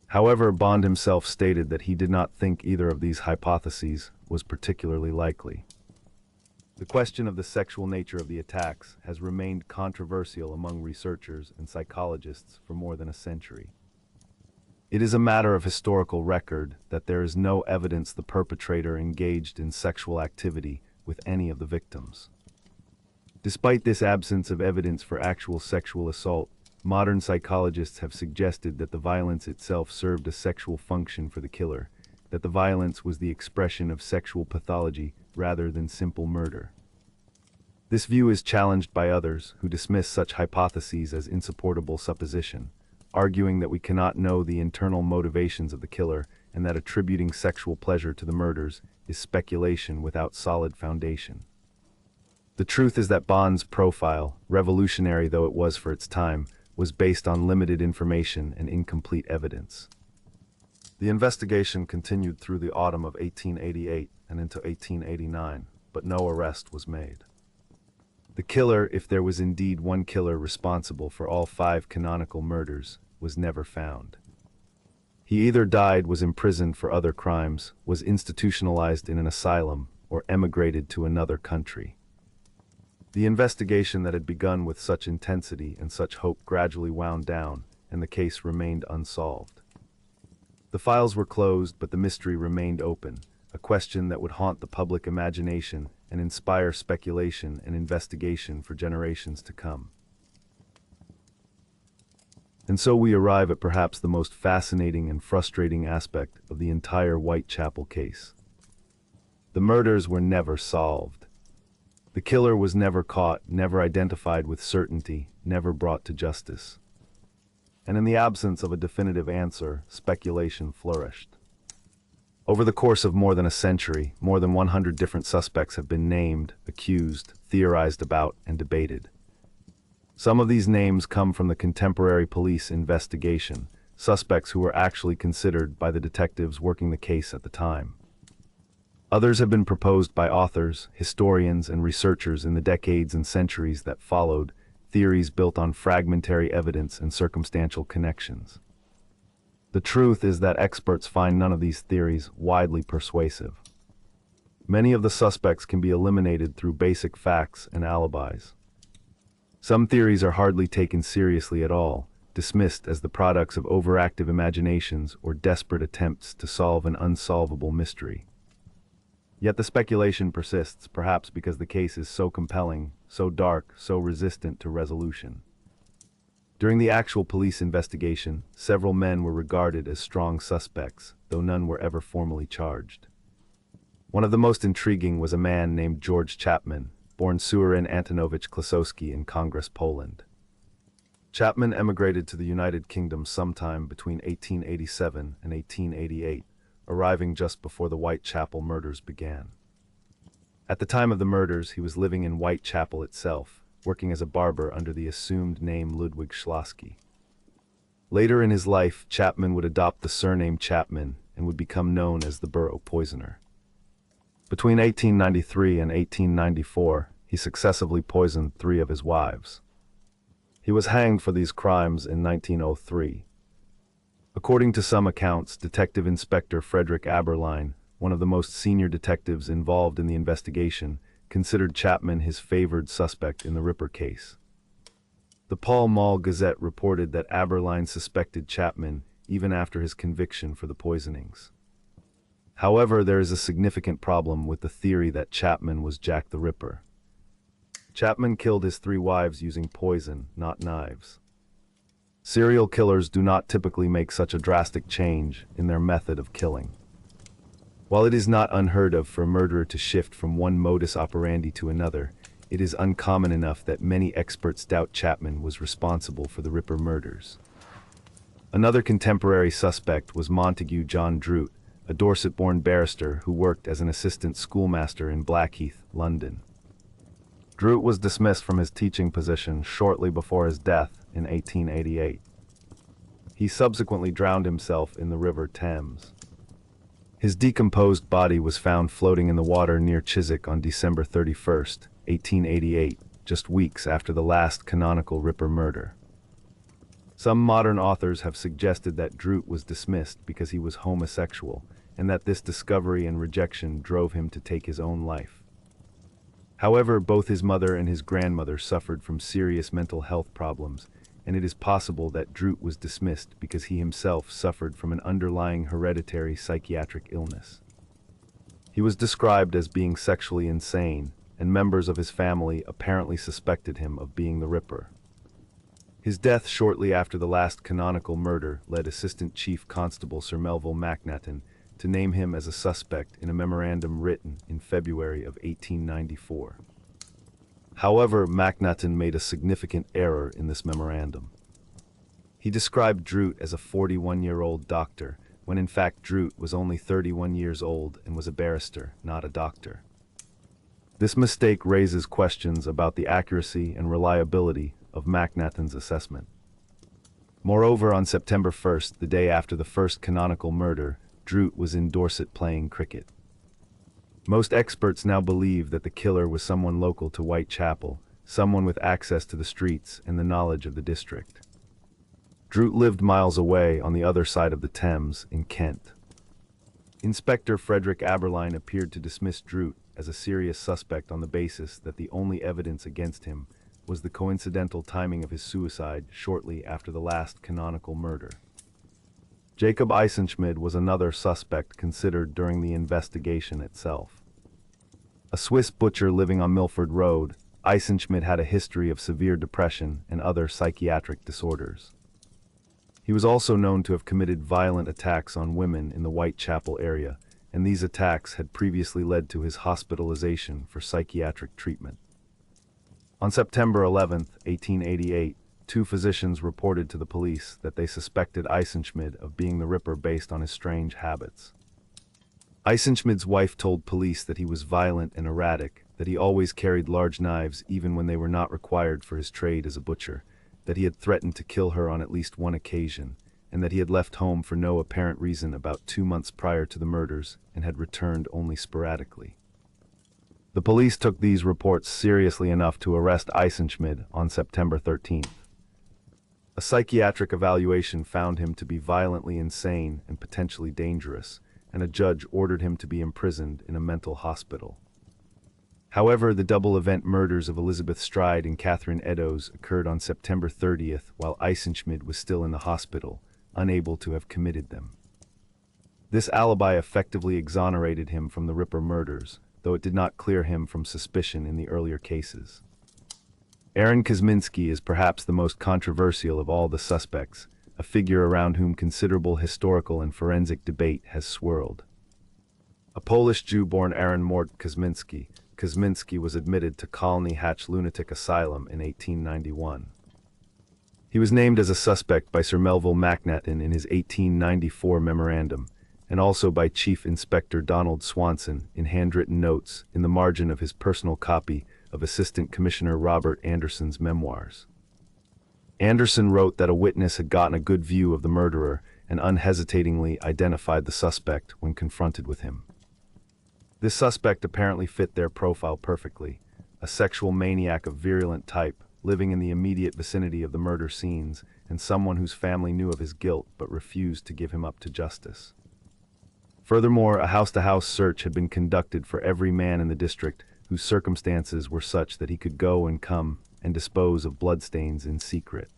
However, Bond himself stated that he did not think either of these hypotheses was particularly likely. The question of the sexual nature of the attacks has remained controversial among researchers and psychologists for more than a century. It is a matter of historical record that there is no evidence the perpetrator engaged in sexual activity with any of the victims. Despite this absence of evidence for actual sexual assault, modern psychologists have suggested that the violence itself served a sexual function for the killer, that the violence was the expression of sexual pathology rather than simple murder. This view is challenged by others who dismiss such hypotheses as insupportable supposition, arguing that we cannot know the internal motivations of the killer and that attributing sexual pleasure to the murders is speculation without solid foundation. The truth is that Bond's profile, revolutionary though it was for its time, was based on limited information and incomplete evidence. The investigation continued through the autumn of 1888 and into 1889, but no arrest was made. The killer, if there was indeed one killer responsible for all 5 canonical murders, was never found. He either died, was imprisoned for other crimes, was institutionalized in an asylum, or emigrated to another country. The investigation that had begun with such intensity and such hope gradually wound down, and the case remained unsolved. The files were closed, but the mystery remained open, a question that would haunt the public imagination and inspire speculation and investigation for generations to come. And so we arrive at perhaps the most fascinating and frustrating aspect of the entire Whitechapel case. The murders were never solved. The killer was never caught, never identified with certainty, never brought to justice. And in the absence of a definitive answer, speculation flourished. Over the course of more than a century, more than 100 different suspects have been named, accused, theorized about, and debated. Some of these names come from the contemporary police investigation, suspects who were actually considered by the detectives working the case at the time. Others have been proposed by authors, historians, and researchers in the decades and centuries that followed, theories built on fragmentary evidence and circumstantial connections. The truth is that experts find none of these theories widely persuasive. Many of the suspects can be eliminated through basic facts and alibis. Some theories are hardly taken seriously at all, dismissed as the products of overactive imaginations or desperate attempts to solve an unsolvable mystery. Yet the speculation persists, perhaps because the case is so compelling, so dark, so resistant to resolution. During the actual police investigation, several men were regarded as strong suspects, though none were ever formally charged. One of the most intriguing was a man named George Chapman, born Surin Antonovich Klasowski in Congress, Poland. Chapman emigrated to the United Kingdom sometime between 1887 and 1888, arriving just before the Whitechapel murders began. At the time of the murders, he was living in Whitechapel itself, working as a barber under the assumed name Ludwig Schlossky. Later in his life, Chapman would adopt the surname Chapman and would become known as the Borough Poisoner. Between 1893 and 1894, he successively poisoned 3 of his wives. He was hanged for these crimes in 1903. According to some accounts, Detective Inspector Frederick Aberline, one of the most senior detectives involved in the investigation, considered Chapman his favored suspect in the Ripper case. The Pall Mall Gazette reported that Aberline suspected Chapman even after his conviction for the poisonings. However, there is a significant problem with the theory that Chapman was Jack the Ripper. Chapman killed his 3 wives using poison, not knives. Serial killers do not typically make such a drastic change in their method of killing. While it is not unheard of for a murderer to shift from one modus operandi to another, it is uncommon enough that many experts doubt Chapman was responsible for the Ripper murders. Another contemporary suspect was Montague John Droot, a Dorset-born barrister who worked as an assistant schoolmaster in Blackheath, London. Droot was dismissed from his teaching position shortly before his death in 1888. He subsequently drowned himself in the River Thames. His decomposed body was found floating in the water near Chiswick on December 31, 1888, just weeks after the last canonical Ripper murder. Some modern authors have suggested that Droot was dismissed because he was homosexual, and that this discovery and rejection drove him to take his own life. However, both his mother and his grandmother suffered from serious mental health problems, and it is possible that Droot was dismissed because he himself suffered from an underlying hereditary psychiatric illness. He was described as being sexually insane, and members of his family apparently suspected him of being the Ripper. His death shortly after the last canonical murder led Assistant Chief Constable Sir Melville Macnaghten to name him as a suspect in a memorandum written in February of 1894. However, Macnaghten made a significant error in this memorandum. He described Droot as a 41-year-old doctor, when in fact Droot was only 31 years old and was a barrister, not a doctor. This mistake raises questions about the accuracy and reliability of Macnaghten's assessment. Moreover, on September 1st, the day after the first canonical murder, Droot was in Dorset playing cricket. Most experts now believe that the killer was someone local to Whitechapel, someone with access to the streets and the knowledge of the district. Droot lived miles away on the other side of the Thames in Kent. Inspector Frederick Aberline appeared to dismiss Droot as a serious suspect on the basis that the only evidence against him was the coincidental timing of his suicide shortly after the last canonical murder. Jacob Eisenschmidt was another suspect considered during the investigation itself. A Swiss butcher living on Milford Road, Eisenschmidt had a history of severe depression and other psychiatric disorders. He was also known to have committed violent attacks on women in the Whitechapel area, and these attacks had previously led to his hospitalization for psychiatric treatment. On September 11, 1888, 2 physicians reported to the police that they suspected Eisenschmidt of being the Ripper based on his strange habits. Eisenschmidt's wife told police that he was violent and erratic, that he always carried large knives even when they were not required for his trade as a butcher, that he had threatened to kill her on at least one occasion, and that he had left home for no apparent reason about 2 months prior to the murders and had returned only sporadically. The police took these reports seriously enough to arrest Eisenschmidt on September 13th. A psychiatric evaluation found him to be violently insane and potentially dangerous, and a judge ordered him to be imprisoned in a mental hospital. However, the double-event murders of Elizabeth Stride and Catherine Eddowes occurred on September 30th while Eisenschmidt was still in the hospital, unable to have committed them. This alibi effectively exonerated him from the Ripper murders, though it did not clear him from suspicion in the earlier cases. Aaron Kosminski is perhaps the most controversial of all the suspects, a figure around whom considerable historical and forensic debate has swirled. A Polish Jew-born Aaron Mort Kosminski, Kosminski was admitted to Colney Hatch Lunatic Asylum in 1891. He was named as a suspect by Sir Melville Macnaghten in his 1894 memorandum, and also by Chief Inspector Donald Swanson in handwritten notes in the margin of his personal copy of Assistant Commissioner Robert Anderson's memoirs. Anderson wrote that a witness had gotten a good view of the murderer and unhesitatingly identified the suspect when confronted with him. This suspect apparently fit their profile perfectly, a sexual maniac of virulent type, living in the immediate vicinity of the murder scenes, and someone whose family knew of his guilt but refused to give him up to justice. Furthermore, a house-to-house search had been conducted for every man in the district whose circumstances were such that he could go and come and dispose of bloodstains in secret.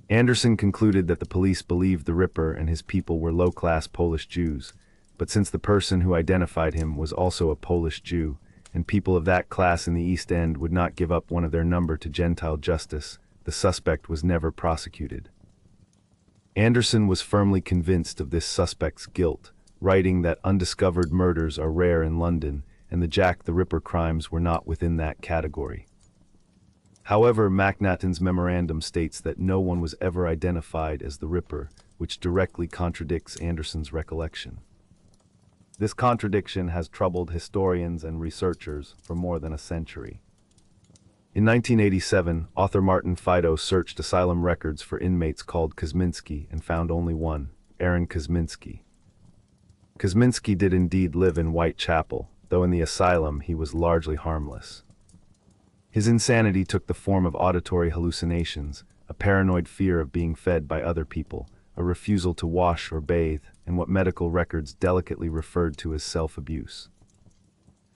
Anderson concluded that the police believed the Ripper and his people were low-class Polish Jews, but since the person who identified him was also a Polish Jew, and people of that class in the East End would not give up one of their number to Gentile justice, the suspect was never prosecuted. Anderson was firmly convinced of this suspect's guilt, writing that undiscovered murders are rare in London, and the Jack the Ripper crimes were not within that category. However, Macnaghten's memorandum states that no one was ever identified as the Ripper, which directly contradicts Anderson's recollection. This contradiction has troubled historians and researchers for more than a century. In 1987, author Martin Fido searched asylum records for inmates called Kosminski and found only one, Aaron Kosminski. Kosminski did indeed live in Whitechapel, though in the asylum he was largely harmless. His insanity took the form of auditory hallucinations, a paranoid fear of being fed by other people, a refusal to wash or bathe, and what medical records delicately referred to as self-abuse.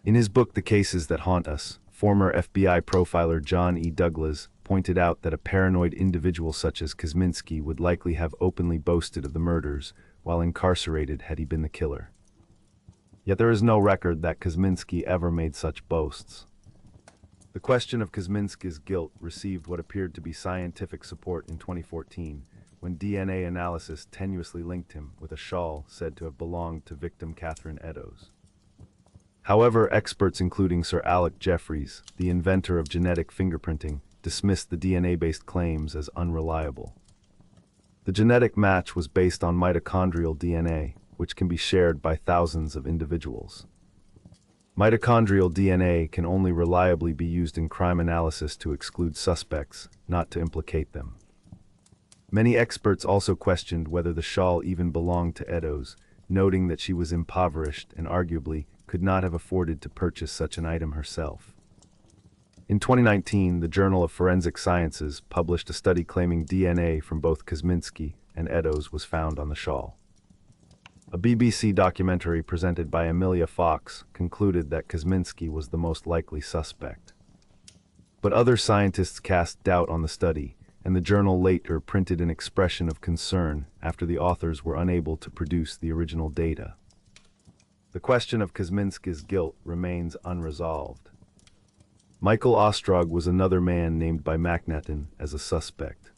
In his book The Cases That Haunt Us, former FBI profiler John E. Douglas pointed out that a paranoid individual such as Kosminski would likely have openly boasted of the murders while incarcerated had he been the killer. Yet there is no record that Kosminski ever made such boasts. The question of Kosminski's guilt received what appeared to be scientific support in 2014, when DNA analysis tenuously linked him with a shawl said to have belonged to victim Catherine Eddowes. However, experts including Sir Alec Jeffreys, the inventor of genetic fingerprinting, dismissed the DNA-based claims as unreliable. The genetic match was based on mitochondrial DNA, which can be shared by thousands of individuals. Mitochondrial DNA can only reliably be used in crime analysis to exclude suspects, not to implicate them. Many experts also questioned whether the shawl even belonged to Eddowes, noting that she was impoverished and arguably could not have afforded to purchase such an item herself. In 2019, the Journal of Forensic Sciences published a study claiming DNA from both Kosminski and Eddowes was found on the shawl. A BBC documentary presented by Amelia Fox concluded that Kosminski was the most likely suspect. But other scientists cast doubt on the study, and the journal later printed an expression of concern after the authors were unable to produce the original data. The question of Kosminski's guilt remains unresolved. Michael Ostrog was another man named by Macnaghten as a suspect.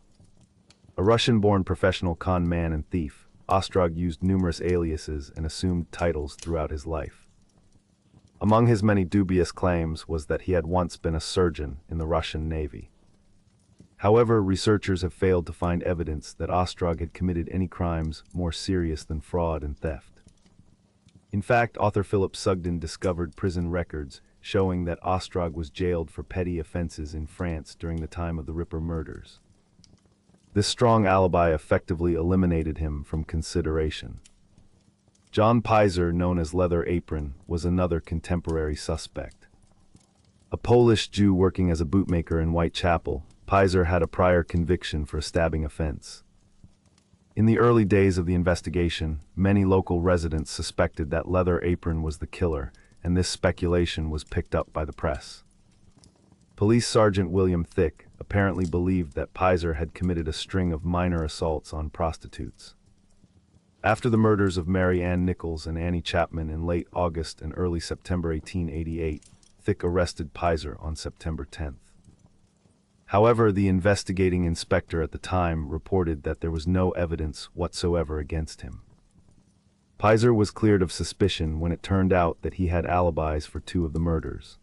A Russian-born professional con man and thief, Ostrog used numerous aliases and assumed titles throughout his life. Among his many dubious claims was that he had once been a surgeon in the Russian Navy. However, researchers have failed to find evidence that Ostrog had committed any crimes more serious than fraud and theft. In fact, author Philip Sugden discovered prison records showing that Ostrog was jailed for petty offenses in France during the time of the Ripper murders. This strong alibi effectively eliminated him from consideration. John Pizer, known as Leather Apron, was another contemporary suspect. A Polish Jew working as a bootmaker in Whitechapel, Pizer had a prior conviction for a stabbing offense. In the early days of the investigation, many local residents suspected that Leather Apron was the killer, and this speculation was picked up by the press. Police Sergeant William Thick apparently believed that Pizer had committed a string of minor assaults on prostitutes. After the murders of Mary Ann Nichols and Annie Chapman in late August and early September 1888, Thick arrested Pizer on September 10th. However, the investigating inspector at the time reported that there was no evidence whatsoever against him. Pizer was cleared of suspicion when it turned out that he had alibis for 2 of the murders.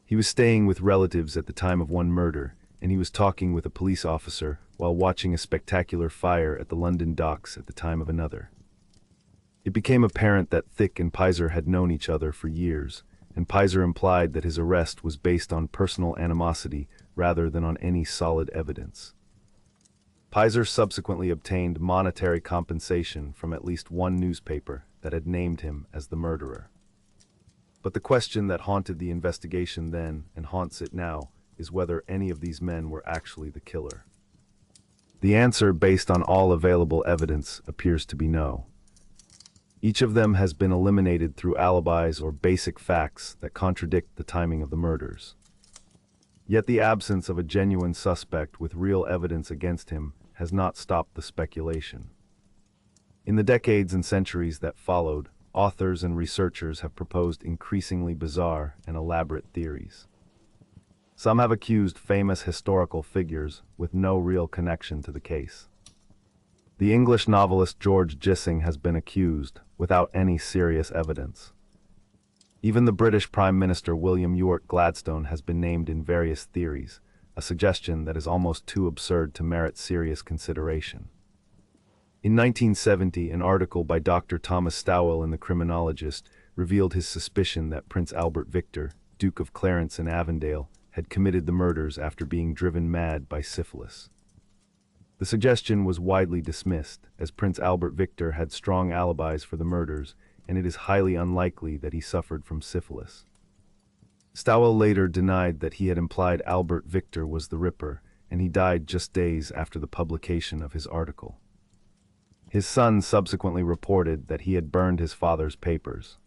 He was staying with relatives at the time of one murder, and he was talking with a police officer while watching a spectacular fire at the London docks at the time of another. It became apparent that Thick and Pizer had known each other for years, and Pizer implied that his arrest was based on personal animosity rather than on any solid evidence. Pizer subsequently obtained monetary compensation from at least one newspaper that had named him as the murderer. But the question that haunted the investigation then and haunts it now is whether any of these men were actually the killer. The answer, based on all available evidence, appears to be no. Each of them has been eliminated through alibis or basic facts that contradict the timing of the murders. Yet the absence of a genuine suspect with real evidence against him has not stopped the speculation. In the decades and centuries that followed, authors and researchers have proposed increasingly bizarre and elaborate theories. Some have accused famous historical figures with no real connection to the case. The English novelist George Gissing has been accused, without any serious evidence. Even the British Prime Minister William Ewart Gladstone has been named in various theories, a suggestion that is almost too absurd to merit serious consideration. In 1970, an article by Dr. Thomas Stowell in The Criminologist revealed his suspicion that Prince Albert Victor, Duke of Clarence and Avondale, had committed the murders after being driven mad by syphilis. The suggestion was widely dismissed, as Prince Albert Victor had strong alibis for the murders, and it is highly unlikely that he suffered from syphilis. Stowell later denied that he had implied Albert Victor was the Ripper, and he died just days after the publication of his article. His son subsequently reported that he had burned his father's papers.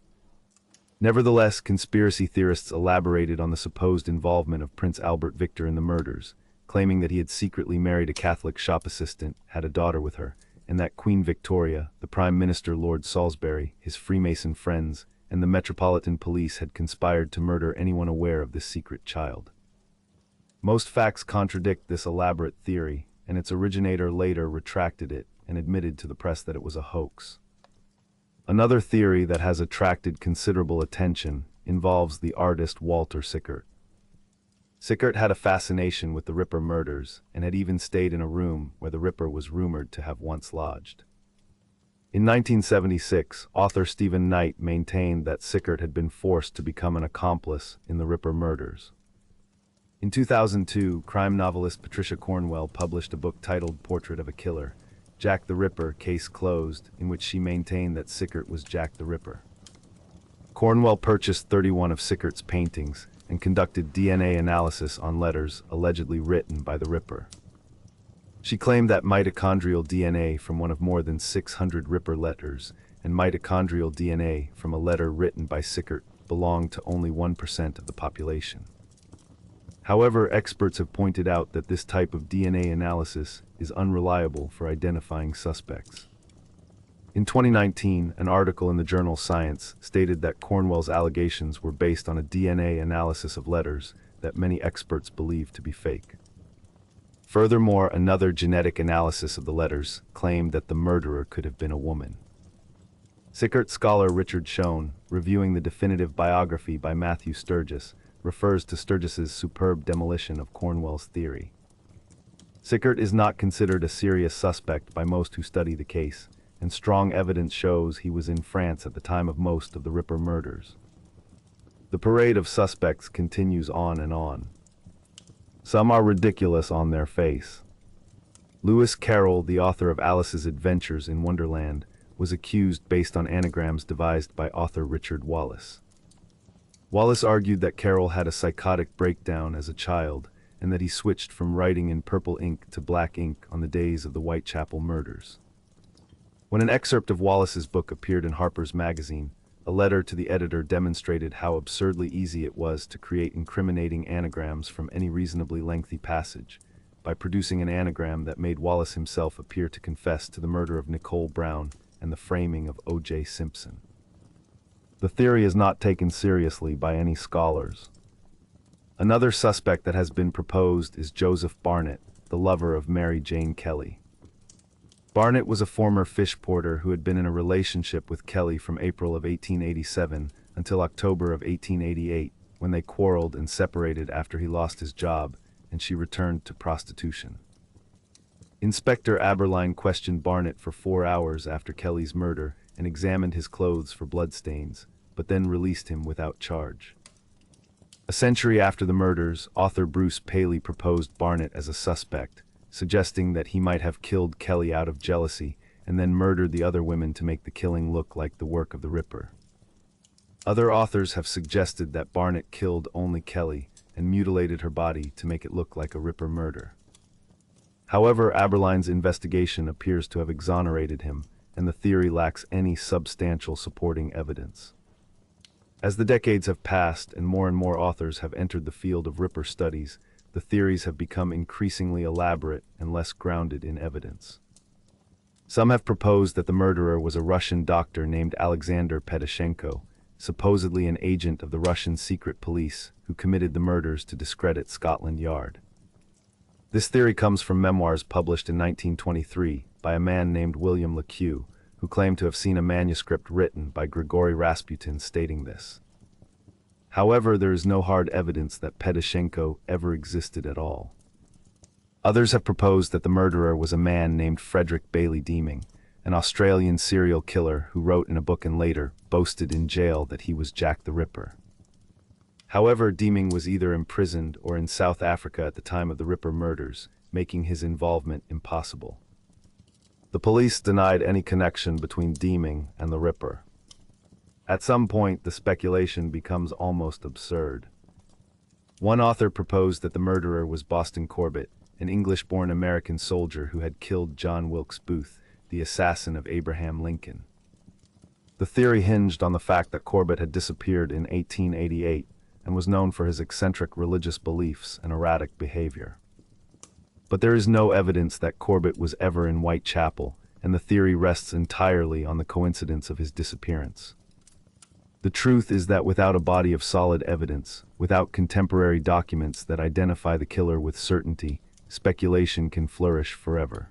Nevertheless, conspiracy theorists elaborated on the supposed involvement of Prince Albert Victor in the murders, claiming that he had secretly married a Catholic shop assistant, had a daughter with her, and that Queen Victoria, the Prime Minister Lord Salisbury, his Freemason friends, and the Metropolitan Police had conspired to murder anyone aware of this secret child. Most facts contradict this elaborate theory, and its originator later retracted it and admitted to the press that it was a hoax. Another theory that has attracted considerable attention involves the artist Walter Sickert. Sickert had a fascination with the Ripper murders and had even stayed in a room where the Ripper was rumored to have once lodged. In 1976, author Stephen Knight maintained that Sickert had been forced to become an accomplice in the Ripper murders. In 2002, crime novelist Patricia Cornwell published a book titled Portrait of a Killer, Jack the Ripper, Case Closed, in which she maintained that Sickert was Jack the Ripper. Cornwell purchased 31 of Sickert's paintings and conducted DNA analysis on letters allegedly written by the Ripper. She claimed that mitochondrial DNA from one of more than 600 Ripper letters and mitochondrial DNA from a letter written by Sickert belonged to only 1% of the population. However, experts have pointed out that this type of DNA analysis is unreliable for identifying suspects. In 2019, an article in the journal Science stated that Cornwell's allegations were based on a DNA analysis of letters that many experts believe to be fake. Furthermore, another genetic analysis of the letters claimed that the murderer could have been a woman. Sickert scholar Richard Schoen, reviewing the definitive biography by Matthew Sturgis, refers to Sturgis's superb demolition of Cornwell's theory. Sickert is not considered a serious suspect by most who study the case, and strong evidence shows he was in France at the time of most of the Ripper murders. The parade of suspects continues on and on. Some are ridiculous on their face. Lewis Carroll, the author of Alice's Adventures in Wonderland, was accused based on anagrams devised by author Richard Wallace. Wallace argued that Carroll had a psychotic breakdown as a child and that he switched from writing in purple ink to black ink on the days of the Whitechapel murders. When an excerpt of Wallace's book appeared in Harper's Magazine, a letter to the editor demonstrated how absurdly easy it was to create incriminating anagrams from any reasonably lengthy passage, by producing an anagram that made Wallace himself appear to confess to the murder of Nicole Brown and the framing of O.J. Simpson. The theory is not taken seriously by any scholars. Another suspect that has been proposed is Joseph Barnett, the lover of Mary Jane Kelly. Barnett was a former fish porter who had been in a relationship with Kelly from April of 1887 until October of 1888, when they quarreled and separated after he lost his job and she returned to prostitution. Inspector Aberline questioned Barnett for 4 hours after Kelly's murder and examined his clothes for bloodstains, but then released him without charge. A century after the murders, author Bruce Paley proposed Barnett as a suspect, suggesting that he might have killed Kelly out of jealousy and then murdered the other women to make the killing look like the work of the Ripper. Other authors have suggested that Barnett killed only Kelly and mutilated her body to make it look like a Ripper murder. However, Aberline's investigation appears to have exonerated him, and the theory lacks any substantial supporting evidence. As the decades have passed and more authors have entered the field of Ripper studies, the theories have become increasingly elaborate and less grounded in evidence. Some have proposed that the murderer was a Russian doctor named Alexander Pedashenko, supposedly an agent of the Russian secret police who committed the murders to discredit Scotland Yard. This theory comes from memoirs published in 1923 by a man named William LeQue, who claimed to have seen a manuscript written by Grigory Rasputin stating this. However, there is no hard evidence that Pedashenko ever existed at all. Others have proposed that the murderer was a man named Frederick Bailey Deeming, an Australian serial killer who wrote in a book and later boasted in jail that he was Jack the Ripper. However, Deeming was either imprisoned or in South Africa at the time of the Ripper murders, making his involvement impossible. The police denied any connection between Deeming and the Ripper. At some point, the speculation becomes almost absurd. One author proposed that the murderer was Boston Corbett, an English-born American soldier who had killed John Wilkes Booth, the assassin of Abraham Lincoln. The theory hinged on the fact that Corbett had disappeared in 1888 and was known for his eccentric religious beliefs and erratic behavior. But there is no evidence that Corbett was ever in Whitechapel, and the theory rests entirely on the coincidence of his disappearance. The truth is that without a body of solid evidence, without contemporary documents that identify the killer with certainty, speculation can flourish forever.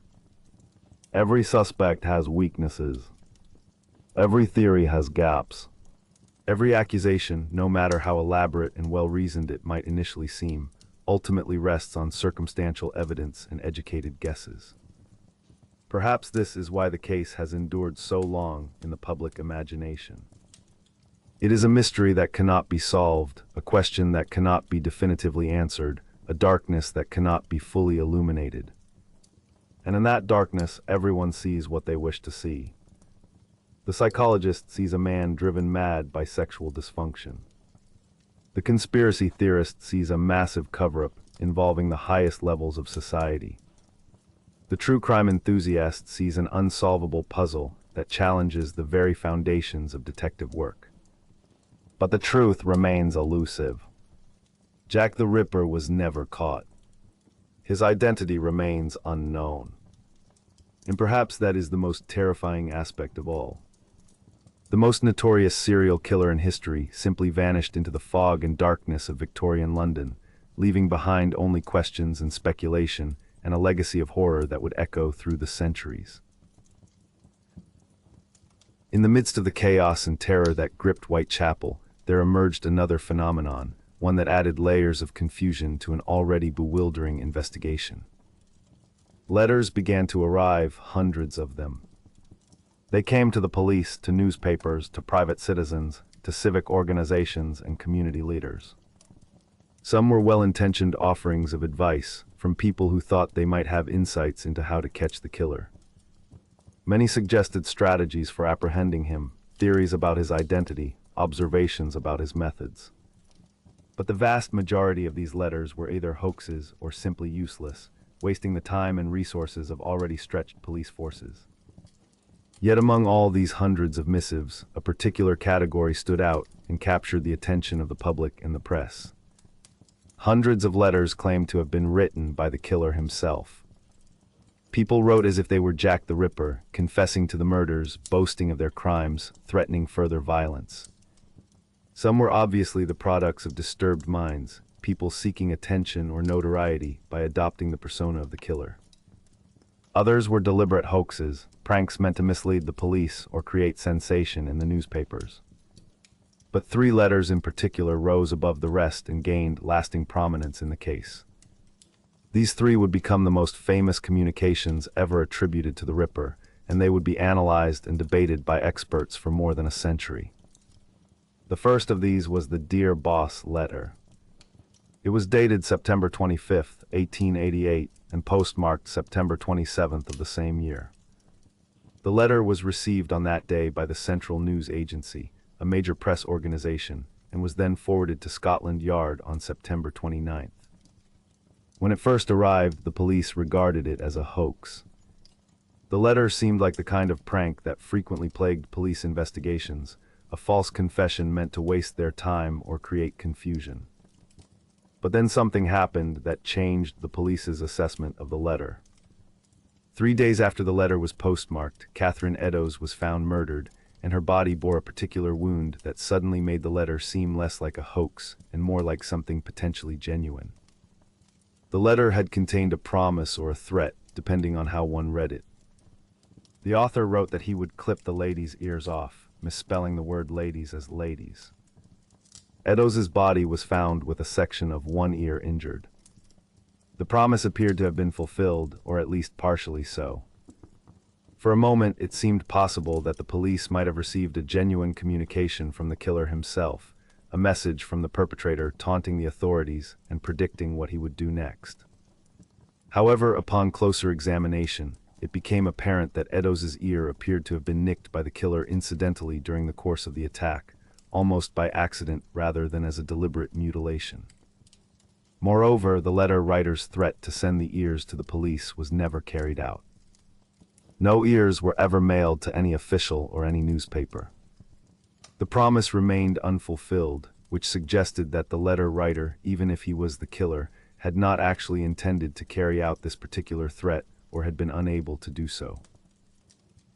Every suspect has weaknesses. Every theory has gaps. Every accusation, no matter how elaborate and well-reasoned it might initially seem, ultimately rests on circumstantial evidence and educated guesses. Perhaps this is why the case has endured so long in the public imagination. It is a mystery that cannot be solved, a question that cannot be definitively answered, a darkness that cannot be fully illuminated. And in that darkness, everyone sees what they wish to see. The psychologist sees a man driven mad by sexual dysfunction. The conspiracy theorist sees a massive cover-up involving the highest levels of society. The true crime enthusiast sees an unsolvable puzzle that challenges the very foundations of detective work. But the truth remains elusive. Jack the Ripper was never caught. His identity remains unknown. And perhaps that is the most terrifying aspect of all. The most notorious serial killer in history simply vanished into the fog and darkness of Victorian London, leaving behind only questions and speculation and a legacy of horror that would echo through the centuries. In the midst of the chaos and terror that gripped Whitechapel, there emerged another phenomenon, one that added layers of confusion to an already bewildering investigation. Letters began to arrive, hundreds of them. They came to the police, to newspapers, to private citizens, to civic organizations and community leaders. Some were well-intentioned offerings of advice from people who thought they might have insights into how to catch the killer. Many suggested strategies for apprehending him, theories about his identity, observations about his methods. But the vast majority of these letters were either hoaxes or simply useless, wasting the time and resources of already stretched police forces. Yet among all these hundreds of missives, a particular category stood out and captured the attention of the public and the press. Hundreds of letters claimed to have been written by the killer himself. People wrote as if they were Jack the Ripper, confessing to the murders, boasting of their crimes, threatening further violence. Some were obviously the products of disturbed minds, people seeking attention or notoriety by adopting the persona of the killer. Others were deliberate hoaxes, pranks meant to mislead the police or create sensation in the newspapers. But 3 letters in particular rose above the rest and gained lasting prominence in the case. These 3 would become the most famous communications ever attributed to the Ripper, and they would be analyzed and debated by experts for more than a century. The first of these was the Dear Boss letter. It was dated September 25, 1888, and postmarked September 27th of the same year. The letter was received on that day by the Central News Agency, a major press organization, and was then forwarded to Scotland Yard on September 29th. When it first arrived, the police regarded it as a hoax. The letter seemed like the kind of prank that frequently plagued police investigations, a false confession meant to waste their time or create confusion. But then something happened that changed the police's assessment of the letter. 3 days after the letter was postmarked, Catherine Eddowes was found murdered, and her body bore a particular wound that suddenly made the letter seem less like a hoax and more like something potentially genuine. The letter had contained a promise or a threat, depending on how one read it. The author wrote that he would clip the lady's ears off, misspelling the word ladies as ladies. Eddowes' body was found with a section of one ear injured. The promise appeared to have been fulfilled, or at least partially so. For a moment, it seemed possible that the police might have received a genuine communication from the killer himself, a message from the perpetrator taunting the authorities and predicting what he would do next. However, upon closer examination, it became apparent that Eddowes' ear appeared to have been nicked by the killer incidentally during the course of the attack, almost by accident rather than as a deliberate mutilation. Moreover, the letter writer's threat to send the ears to the police was never carried out. No ears were ever mailed to any official or any newspaper. The promise remained unfulfilled, which suggested that the letter writer, even if he was the killer, had not actually intended to carry out this particular threat or had been unable to do so.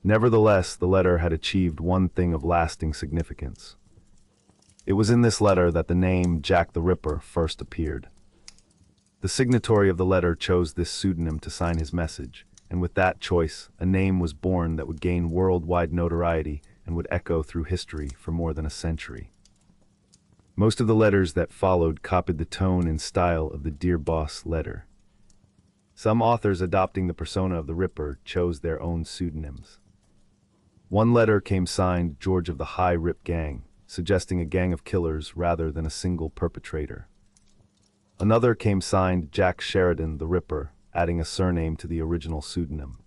Nevertheless, the letter had achieved one thing of lasting significance. It was in this letter that the name Jack the Ripper first appeared. The signatory of the letter chose this pseudonym to sign his message, and with that choice, a name was born that would gain worldwide notoriety and would echo through history for more than a century. Most of the letters that followed copied the tone and style of the Dear Boss letter. Some authors adopting the persona of the Ripper chose their own pseudonyms. One letter came signed George of the High Rip Gang, suggesting a gang of killers rather than a single perpetrator. Another came signed Jack Sheridan the Ripper, adding a surname to the original pseudonym.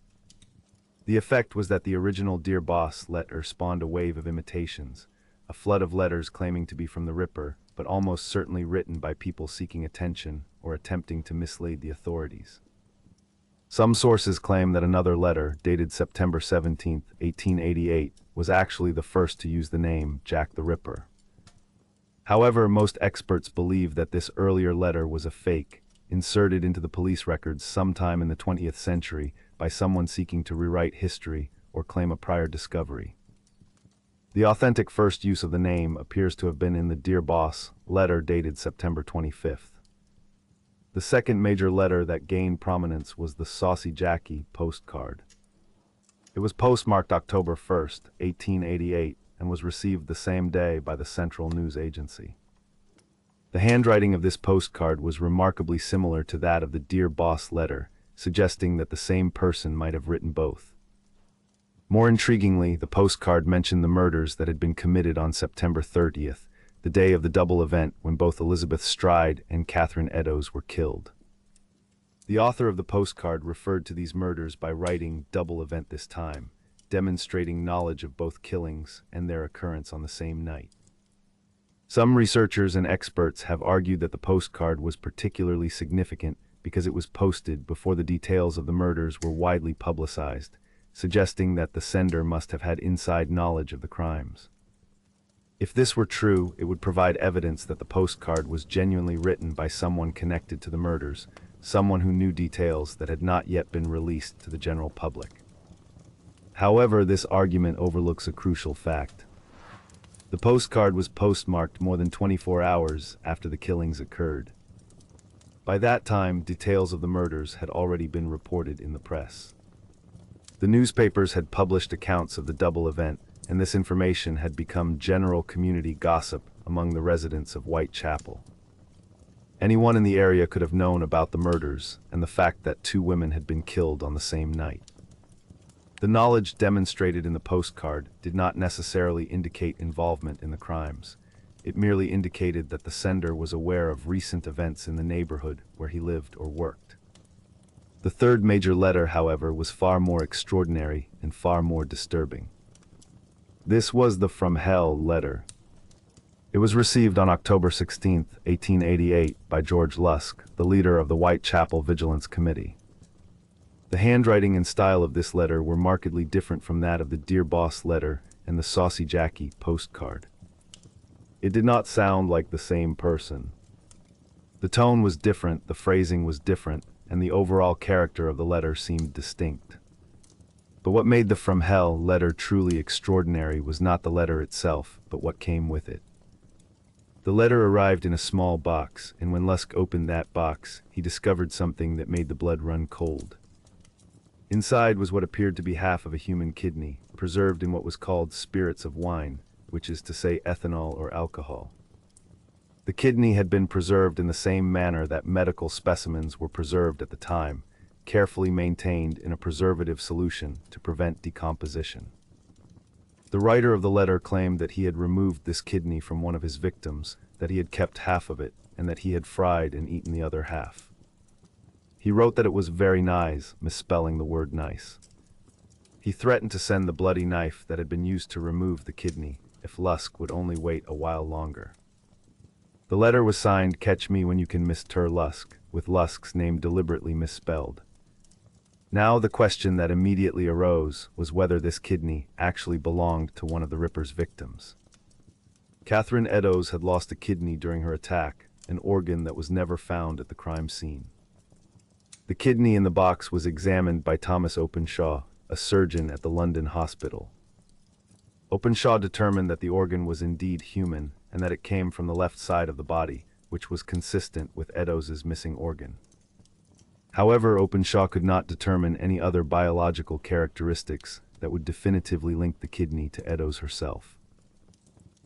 The effect was that the original Dear Boss letter spawned a wave of imitations, a flood of letters claiming to be from the Ripper, but almost certainly written by people seeking attention or attempting to mislead the authorities. Some sources claim that another letter, dated September 17, 1888, was actually the first to use the name Jack the Ripper. However, most experts believe that this earlier letter was a fake, inserted into the police records sometime in the 20th century by someone seeking to rewrite history or claim a prior discovery. The authentic first use of the name appears to have been in the Dear Boss letter dated September 25th. The second major letter that gained prominence was the Saucy Jackie postcard. It was postmarked October 1st, 1888, and was received the same day by the Central News Agency. The handwriting of this postcard was remarkably similar to that of the Dear Boss letter, suggesting that the same person might have written both. More intriguingly, the postcard mentioned the murders that had been committed on September 30th, the day of the double event when both Elizabeth Stride and Catherine Eddowes were killed. The author of the postcard referred to these murders by writing double event this time, demonstrating knowledge of both killings and their occurrence on the same night. Some researchers and experts have argued that the postcard was particularly significant because it was posted before the details of the murders were widely publicized, suggesting that the sender must have had inside knowledge of the crimes. If this were true, it would provide evidence that the postcard was genuinely written by someone connected to the murders, someone who knew details that had not yet been released to the general public. However, this argument overlooks a crucial fact. The postcard was postmarked more than 24 hours after the killings occurred. By that time, details of the murders had already been reported in the press. The newspapers had published accounts of the double event, and this information had become general community gossip among the residents of Whitechapel. Anyone in the area could have known about the murders and the fact that 2 women had been killed on the same night. The knowledge demonstrated in the postcard did not necessarily indicate involvement in the crimes. It merely indicated that the sender was aware of recent events in the neighborhood where he lived or worked. The third major letter, however, was far more extraordinary and far more disturbing. This was the From Hell letter. It was received on October 16, 1888, by George Lusk, the leader of the Whitechapel Vigilance Committee. The handwriting and style of this letter were markedly different from that of the Dear Boss letter and the Saucy Jackie postcard. It did not sound like the same person. The tone was different, the phrasing was different, and the overall character of the letter seemed distinct. But what made the From Hell letter truly extraordinary was not the letter itself, but what came with it. The letter arrived in a small box, and when Lusk opened that box, he discovered something that made the blood run cold. Inside was what appeared to be half of a human kidney, preserved in what was called spirits of wine, which is to say ethanol or alcohol. The kidney had been preserved in the same manner that medical specimens were preserved at the time, carefully maintained in a preservative solution to prevent decomposition. The writer of the letter claimed that he had removed this kidney from one of his victims, that he had kept half of it, and that he had fried and eaten the other half. He wrote that it was very nice, misspelling the word nice. He threatened to send the bloody knife that had been used to remove the kidney if Lusk would only wait a while longer. The letter was signed Catch Me When You Can Mr. Lusk, with Lusk's name deliberately misspelled. Now the question that immediately arose was whether this kidney actually belonged to one of the Ripper's victims. Catherine Eddowes had lost a kidney during her attack, an organ that was never found at the crime scene. The kidney in the box was examined by Thomas Openshaw, a surgeon at the London hospital. Openshaw determined that the organ was indeed human and that it came from the left side of the body, which was consistent with Eddowes' missing organ. However, Openshaw could not determine any other biological characteristics that would definitively link the kidney to Eddowes herself.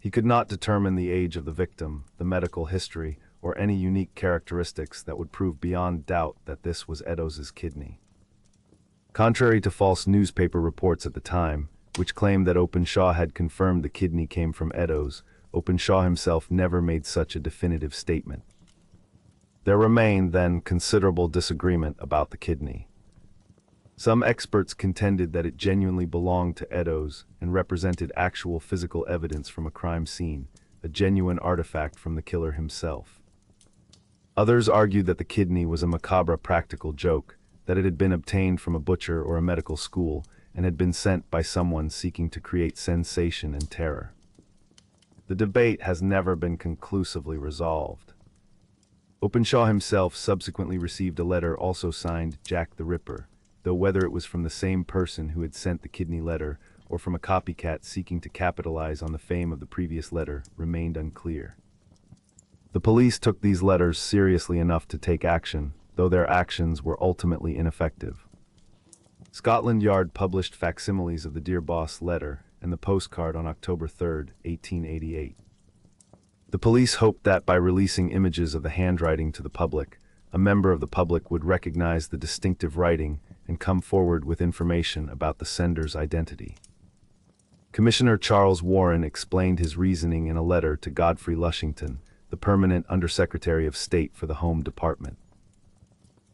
He could not determine the age of the victim, the medical history, or any unique characteristics that would prove beyond doubt that this was Eddowes' kidney. Contrary to false newspaper reports at the time, which claimed that Openshaw had confirmed the kidney came from Eddowes, Openshaw himself never made such a definitive statement. There remained, then, considerable disagreement about the kidney. Some experts contended that it genuinely belonged to Eddowes and represented actual physical evidence from a crime scene, a genuine artifact from the killer himself. Others argued that the kidney was a macabre practical joke, that it had been obtained from a butcher or a medical school, and had been sent by someone seeking to create sensation and terror. The debate has never been conclusively resolved. Openshaw himself subsequently received a letter also signed Jack the Ripper, though whether it was from the same person who had sent the kidney letter or from a copycat seeking to capitalize on the fame of the previous letter remained unclear. The police took these letters seriously enough to take action, though their actions were ultimately ineffective. Scotland Yard published facsimiles of the Dear Boss letter and the postcard on October 3, 1888. The police hoped that by releasing images of the handwriting to the public, a member of the public would recognize the distinctive writing and come forward with information about the sender's identity. Commissioner Charles Warren explained his reasoning in a letter to Godfrey Lushington, the permanent Undersecretary of State for the Home Department.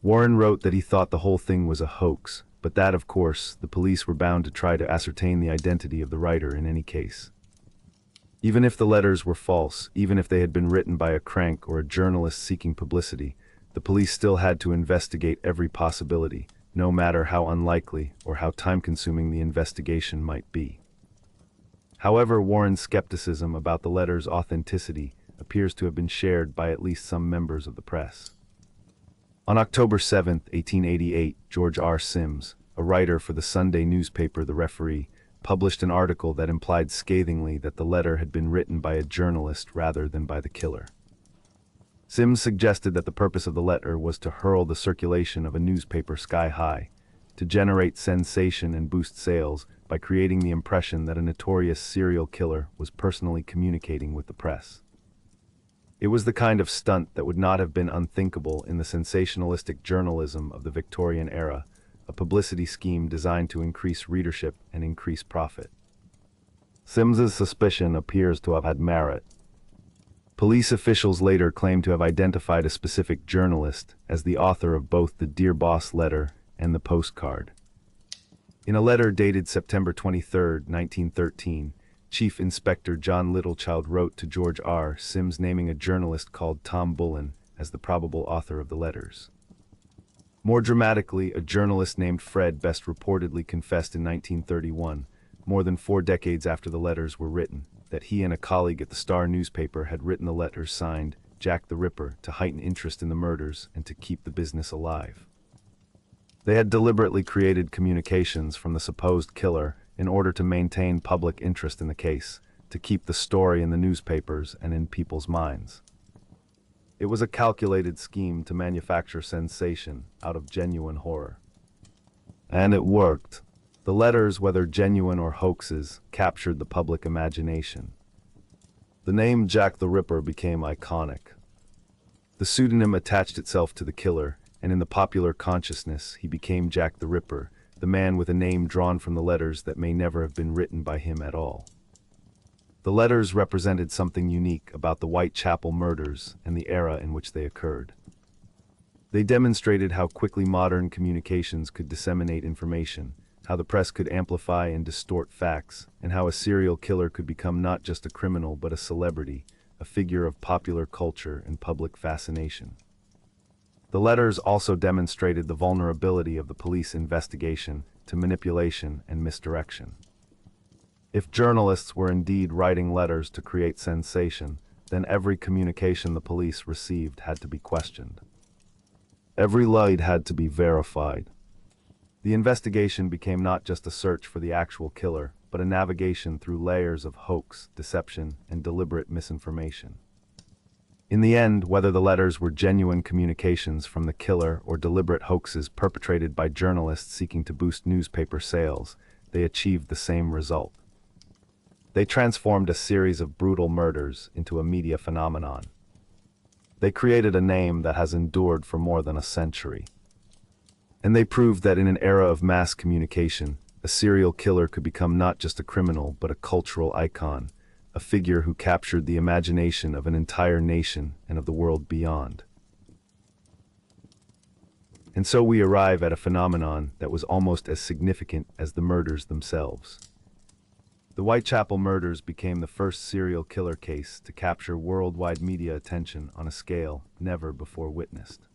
Warren wrote that he thought the whole thing was a hoax, but that, of course, the police were bound to try to ascertain the identity of the writer in any case. Even if the letters were false, even if they had been written by a crank or a journalist seeking publicity, the police still had to investigate every possibility, no matter how unlikely or how time-consuming the investigation might be. However, Warren's skepticism about the letters' authenticity appears to have been shared by at least some members of the press. On October 7, 1888, George R. Sims, a writer for the Sunday newspaper The Referee, published an article that implied scathingly that the letter had been written by a journalist rather than by the killer. Sims suggested that the purpose of the letter was to hurl the circulation of a newspaper sky high, to generate sensation and boost sales by creating the impression that a notorious serial killer was personally communicating with the press. It was the kind of stunt that would not have been unthinkable in the sensationalistic journalism of the Victorian era, a publicity scheme designed to increase readership and increase profit. Sims's suspicion appears to have had merit. Police officials later claimed to have identified a specific journalist as the author of both the Dear Boss letter and the postcard. In a letter dated September 23, 1913, Chief Inspector John Littlechild wrote to George R. Sims naming a journalist called Tom Bullen as the probable author of the letters. More dramatically, a journalist named Fred Best reportedly confessed in 1931, more than 4 decades after the letters were written, that he and a colleague at the Star newspaper had written the letters signed Jack the Ripper to heighten interest in the murders and to keep the business alive. They had deliberately created communications from the supposed killer in order to maintain public interest in the case, to keep the story in the newspapers and in people's minds. It was a calculated scheme to manufacture sensation out of genuine horror. And it worked. The letters, whether genuine or hoaxes, captured the public imagination. The name Jack the Ripper became iconic. The pseudonym attached itself to the killer, and in the popular consciousness he became Jack the Ripper, the man with a name drawn from the letters that may never have been written by him at all. The letters represented something unique about the Whitechapel murders and the era in which they occurred. They demonstrated how quickly modern communications could disseminate information, how the press could amplify and distort facts, and how a serial killer could become not just a criminal but a celebrity, a figure of popular culture and public fascination. The letters also demonstrated the vulnerability of the police investigation to manipulation and misdirection. If journalists were indeed writing letters to create sensation, then every communication the police received had to be questioned. Every lead had to be verified. The investigation became not just a search for the actual killer, but a navigation through layers of hoax, deception, and deliberate misinformation. In the end, whether the letters were genuine communications from the killer or deliberate hoaxes perpetrated by journalists seeking to boost newspaper sales, they achieved the same result. They transformed a series of brutal murders into a media phenomenon. They created a name that has endured for more than a century. And they proved that in an era of mass communication, a serial killer could become not just a criminal but a cultural icon, a figure who captured the imagination of an entire nation and of the world beyond. And so we arrive at a phenomenon that was almost as significant as the murders themselves. The Whitechapel murders became the first serial killer case to capture worldwide media attention on a scale never before witnessed.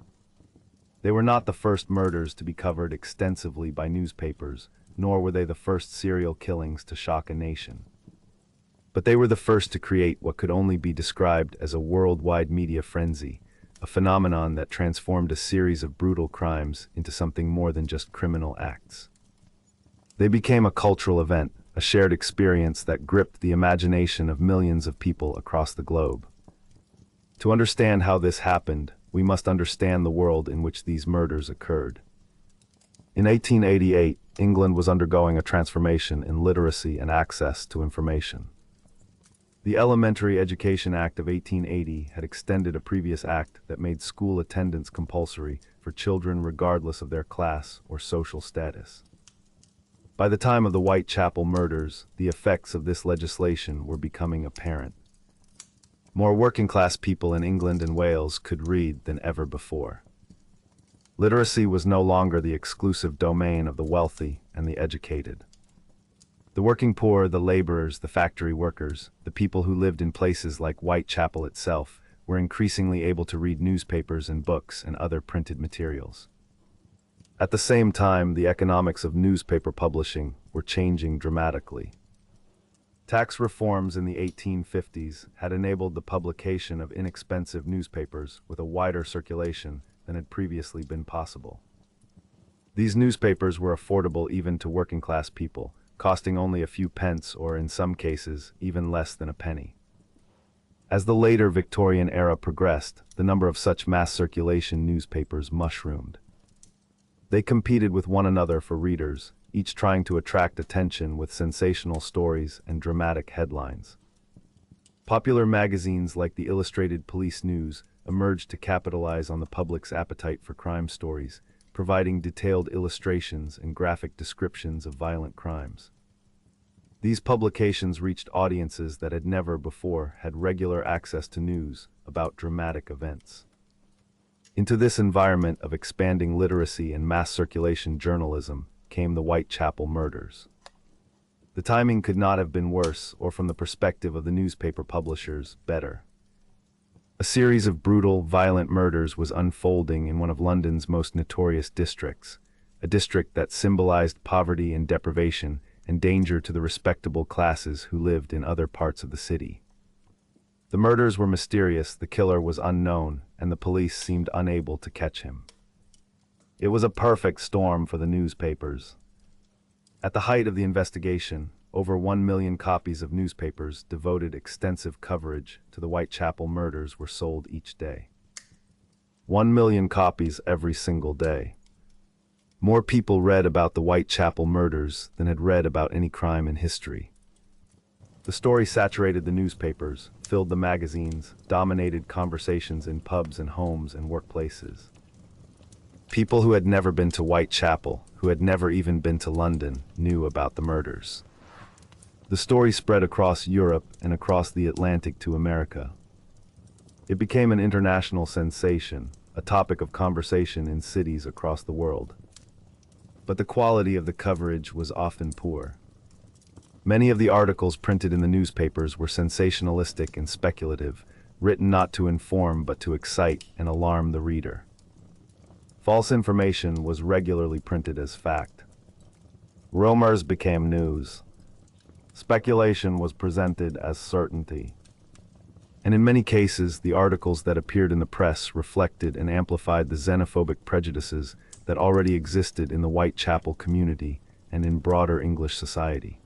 They were not the first murders to be covered extensively by newspapers, nor were they the first serial killings to shock a nation. But they were the first to create what could only be described as a worldwide media frenzy, a phenomenon that transformed a series of brutal crimes into something more than just criminal acts. They became a cultural event, a shared experience that gripped the imagination of millions of people across the globe. To understand how this happened, we must understand the world in which these murders occurred. In 1888, England was undergoing a transformation in literacy and access to information. The Elementary Education Act of 1880 had extended a previous act that made school attendance compulsory for children regardless of their class or social status. By the time of the Whitechapel murders, the effects of this legislation were becoming apparent. More working-class people in England and Wales could read than ever before. Literacy was no longer the exclusive domain of the wealthy and the educated. The working poor, the laborers, the factory workers, the people who lived in places like Whitechapel itself, were increasingly able to read newspapers and books and other printed materials. At the same time, the economics of newspaper publishing were changing dramatically. Tax reforms in the 1850s had enabled the publication of inexpensive newspapers with a wider circulation than had previously been possible. These newspapers were affordable even to working-class people, costing only a few pence or, in some cases, even less than a penny. As the later Victorian era progressed, the number of such mass circulation newspapers mushroomed. They competed with one another for readers, each trying to attract attention with sensational stories and dramatic headlines. Popular magazines like the Illustrated Police News emerged to capitalize on the public's appetite for crime stories, providing detailed illustrations and graphic descriptions of violent crimes. These publications reached audiences that had never before had regular access to news about dramatic events. Into this environment of expanding literacy and mass circulation journalism came the Whitechapel murders. The timing could not have been worse, or from the perspective of the newspaper publishers, better. A series of brutal, violent murders was unfolding in one of London's most notorious districts, a district that symbolized poverty and deprivation and danger to the respectable classes who lived in other parts of the city. The murders were mysterious, the killer was unknown, and the police seemed unable to catch him. It was a perfect storm for the newspapers. At the height of the investigation, over 1 million copies of newspapers devoted extensive coverage to the Whitechapel murders were sold each day. 1 million copies every single day. More people read about the Whitechapel murders than had read about any crime in history. The story saturated the newspapers, filled the magazines, dominated conversations in pubs and homes and workplaces. People who had never been to Whitechapel, who had never even been to London, knew about the murders. The story spread across Europe and across the Atlantic to America. It became an international sensation, a topic of conversation in cities across the world. But the quality of the coverage was often poor. Many of the articles printed in the newspapers were sensationalistic and speculative, written not to inform but to excite and alarm the reader. False information was regularly printed as fact. Rumors became news. Speculation was presented as certainty. And in many cases, the articles that appeared in the press reflected and amplified the xenophobic prejudices that already existed in the Whitechapel community and in broader English society.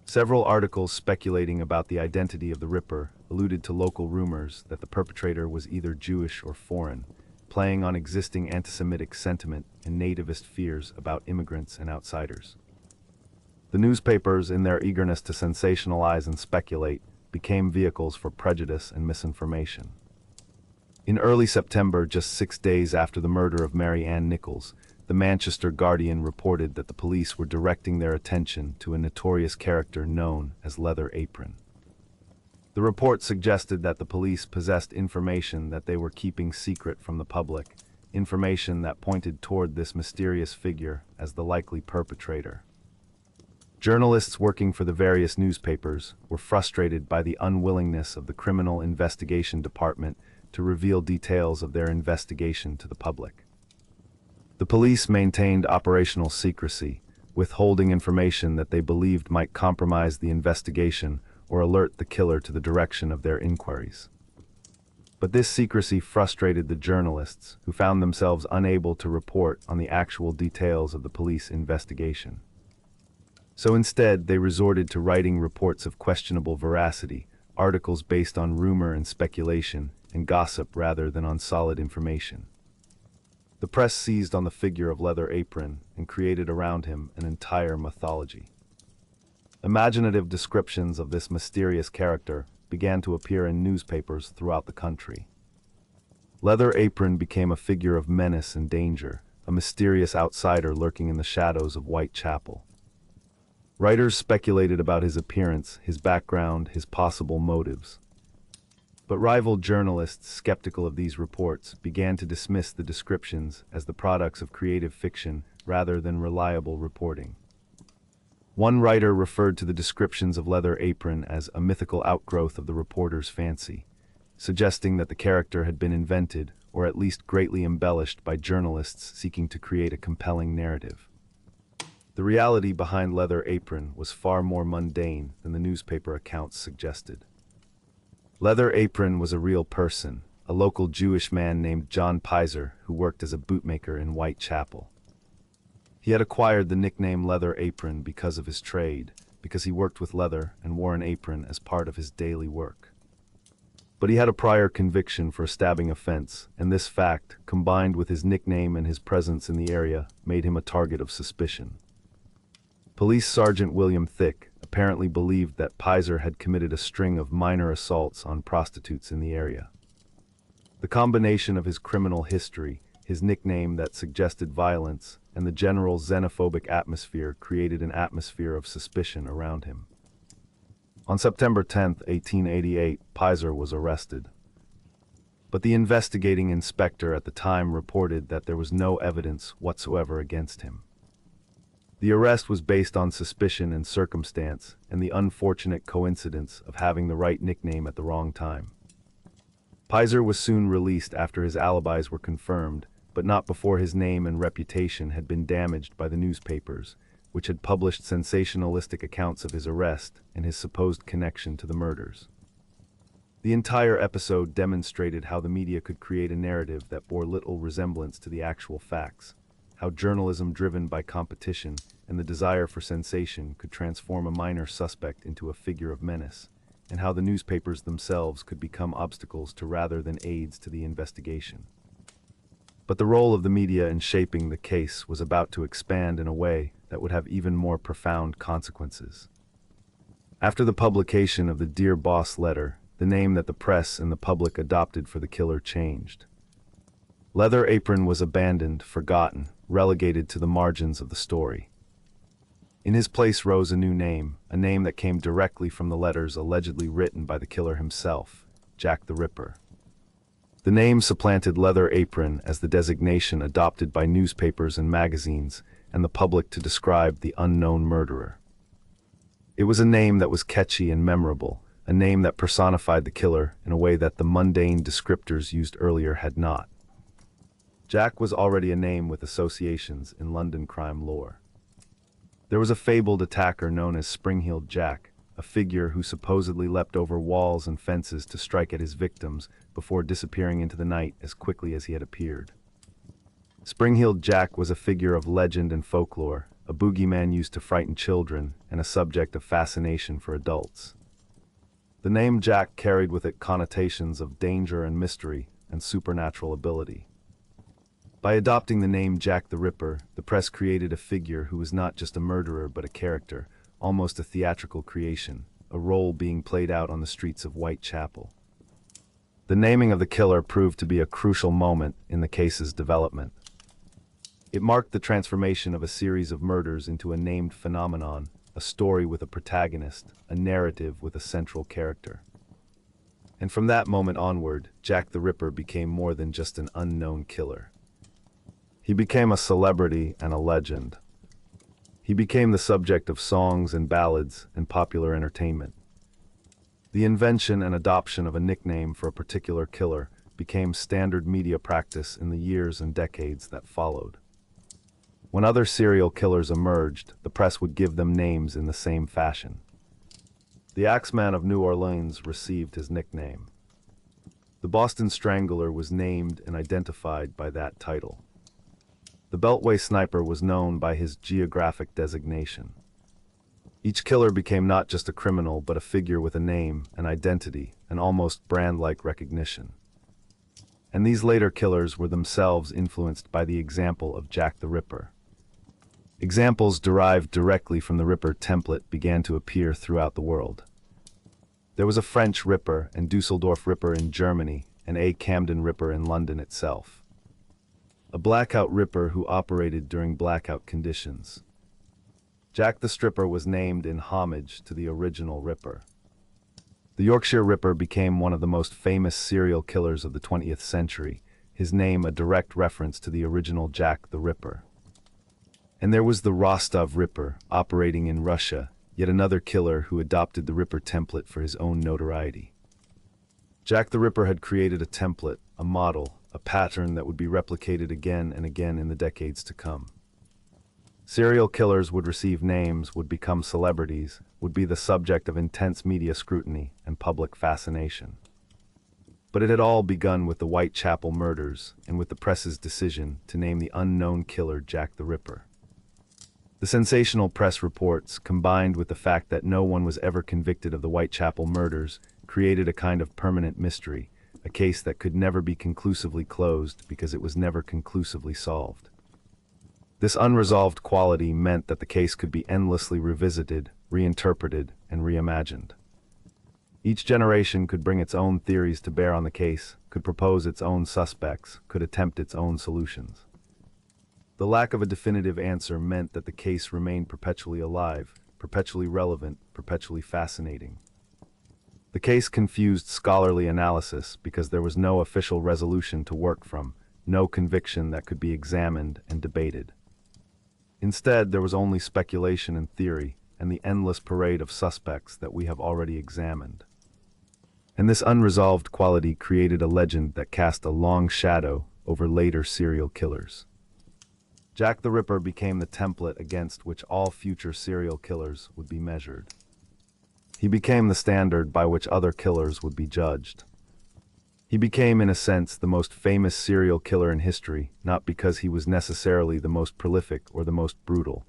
Several articles speculating about the identity of the Ripper alluded to local rumors that the perpetrator was either Jewish or foreign, playing on existing anti-Semitic sentiment and nativist fears about immigrants and outsiders. The newspapers, in their eagerness to sensationalize and speculate, became vehicles for prejudice and misinformation. In early September, just 6 days after the murder of Mary Ann Nichols, the Manchester Guardian reported that the police were directing their attention to a notorious character known as Leather Apron. The report suggested that the police possessed information that they were keeping secret from the public, information that pointed toward this mysterious figure as the likely perpetrator. Journalists working for the various newspapers were frustrated by the unwillingness of the Criminal Investigation Department to reveal details of their investigation to the public. The police maintained operational secrecy, withholding information that they believed might compromise the investigation or alert the killer to the direction of their inquiries. But this secrecy frustrated the journalists, who found themselves unable to report on the actual details of the police investigation. So instead, they resorted to writing reports of questionable veracity, articles based on rumor and speculation, and gossip rather than on solid information. The press seized on the figure of Leather Apron and created around him an entire mythology. Imaginative descriptions of this mysterious character began to appear in newspapers throughout the country. Leather Apron became a figure of menace and danger, a mysterious outsider lurking in the shadows of Whitechapel. Writers speculated about his appearance, his background, his possible motives. But rival journalists, skeptical of these reports, began to dismiss the descriptions as the products of creative fiction rather than reliable reporting. One writer referred to the descriptions of Leather Apron as a mythical outgrowth of the reporter's fancy, suggesting that the character had been invented or at least greatly embellished by journalists seeking to create a compelling narrative. The reality behind Leather Apron was far more mundane than the newspaper accounts suggested. Leather Apron was a real person, a local Jewish man named John Pizer who worked as a bootmaker in Whitechapel. He had acquired the nickname Leather Apron because of his trade, because he worked with leather and wore an apron as part of his daily work. But he had a prior conviction for a stabbing offense, and this fact, combined with his nickname and his presence in the area, made him a target of suspicion. Police Sergeant William Thick apparently believed that Pizer had committed a string of minor assaults on prostitutes in the area. The combination of his criminal history, his nickname that suggested violence, and the general xenophobic atmosphere created an atmosphere of suspicion around him. On September 10, 1888, Pizer was arrested. But the investigating inspector at the time reported that there was no evidence whatsoever against him. The arrest was based on suspicion and circumstance, and the unfortunate coincidence of having the right nickname at the wrong time. Pizer was soon released after his alibis were confirmed, but not before his name and reputation had been damaged by the newspapers, which had published sensationalistic accounts of his arrest and his supposed connection to the murders. The entire episode demonstrated how the media could create a narrative that bore little resemblance to the actual facts, how journalism driven by competition and the desire for sensation could transform a minor suspect into a figure of menace, and how the newspapers themselves could become obstacles to rather than aids to the investigation. But the role of the media in shaping the case was about to expand in a way that would have even more profound consequences. After the publication of the Dear Boss letter, the name that the press and the public adopted for the killer changed. Leather Apron was abandoned, forgotten, relegated to the margins of the story. In his place rose a new name, a name that came directly from the letters allegedly written by the killer himself, Jack the Ripper. The name supplanted Leather Apron as the designation adopted by newspapers and magazines and the public to describe the unknown murderer. It was a name that was catchy and memorable, a name that personified the killer in a way that the mundane descriptors used earlier had not. Jack was already a name with associations in London crime lore. There was a fabled attacker known as Spring-Heeled Jack, a figure who supposedly leapt over walls and fences to strike at his victims before disappearing into the night as quickly as he had appeared. Spring-Heeled Jack was a figure of legend and folklore, a boogeyman used to frighten children and a subject of fascination for adults. The name Jack carried with it connotations of danger and mystery and supernatural ability. By adopting the name Jack the Ripper, the press created a figure who was not just a murderer but a character, almost a theatrical creation, a role being played out on the streets of Whitechapel. The naming of the killer proved to be a crucial moment in the case's development. It marked the transformation of a series of murders into a named phenomenon, a story with a protagonist, a narrative with a central character. And from that moment onward, Jack the Ripper became more than just an unknown killer. He became a celebrity and a legend. He became the subject of songs and ballads and popular entertainment. The invention and adoption of a nickname for a particular killer became standard media practice in the years and decades that followed. When other serial killers emerged, the press would give them names in the same fashion. The Axeman of New Orleans received his nickname. The Boston Strangler was named and identified by that title. The Beltway Sniper was known by his geographic designation. Each killer became not just a criminal, but a figure with a name, an identity, an almost brand-like recognition. And these later killers were themselves influenced by the example of Jack the Ripper. Examples derived directly from the Ripper template began to appear throughout the world. There was a French Ripper and Dusseldorf Ripper in Germany, and a Camden Ripper in London itself. A blackout Ripper who operated during blackout conditions. Jack the Stripper was named in homage to the original Ripper. The Yorkshire Ripper became one of the most famous serial killers of the 20th century, his name a direct reference to the original Jack the Ripper. And there was the Rostov Ripper, operating in Russia, yet another killer who adopted the Ripper template for his own notoriety. Jack the Ripper had created a template, a model, a pattern that would be replicated again and again in the decades to come. Serial killers would receive names, would become celebrities, would be the subject of intense media scrutiny and public fascination. But it had all begun with the Whitechapel murders and with the press's decision to name the unknown killer Jack the Ripper. The sensational press reports, combined with the fact that no one was ever convicted of the Whitechapel murders, created a kind of permanent mystery, a case that could never be conclusively closed because it was never conclusively solved. This unresolved quality meant that the case could be endlessly revisited, reinterpreted, and reimagined. Each generation could bring its own theories to bear on the case, could propose its own suspects, could attempt its own solutions. The lack of a definitive answer meant that the case remained perpetually alive, perpetually relevant, perpetually fascinating. The case confused scholarly analysis because there was no official resolution to work from, no conviction that could be examined and debated. Instead, there was only speculation and theory, and the endless parade of suspects that we have already examined. And this unresolved quality created a legend that cast a long shadow over later serial killers. Jack the Ripper became the template against which all future serial killers would be measured. He became the standard by which other killers would be judged. He became, in a sense, the most famous serial killer in history, not because he was necessarily the most prolific or the most brutal,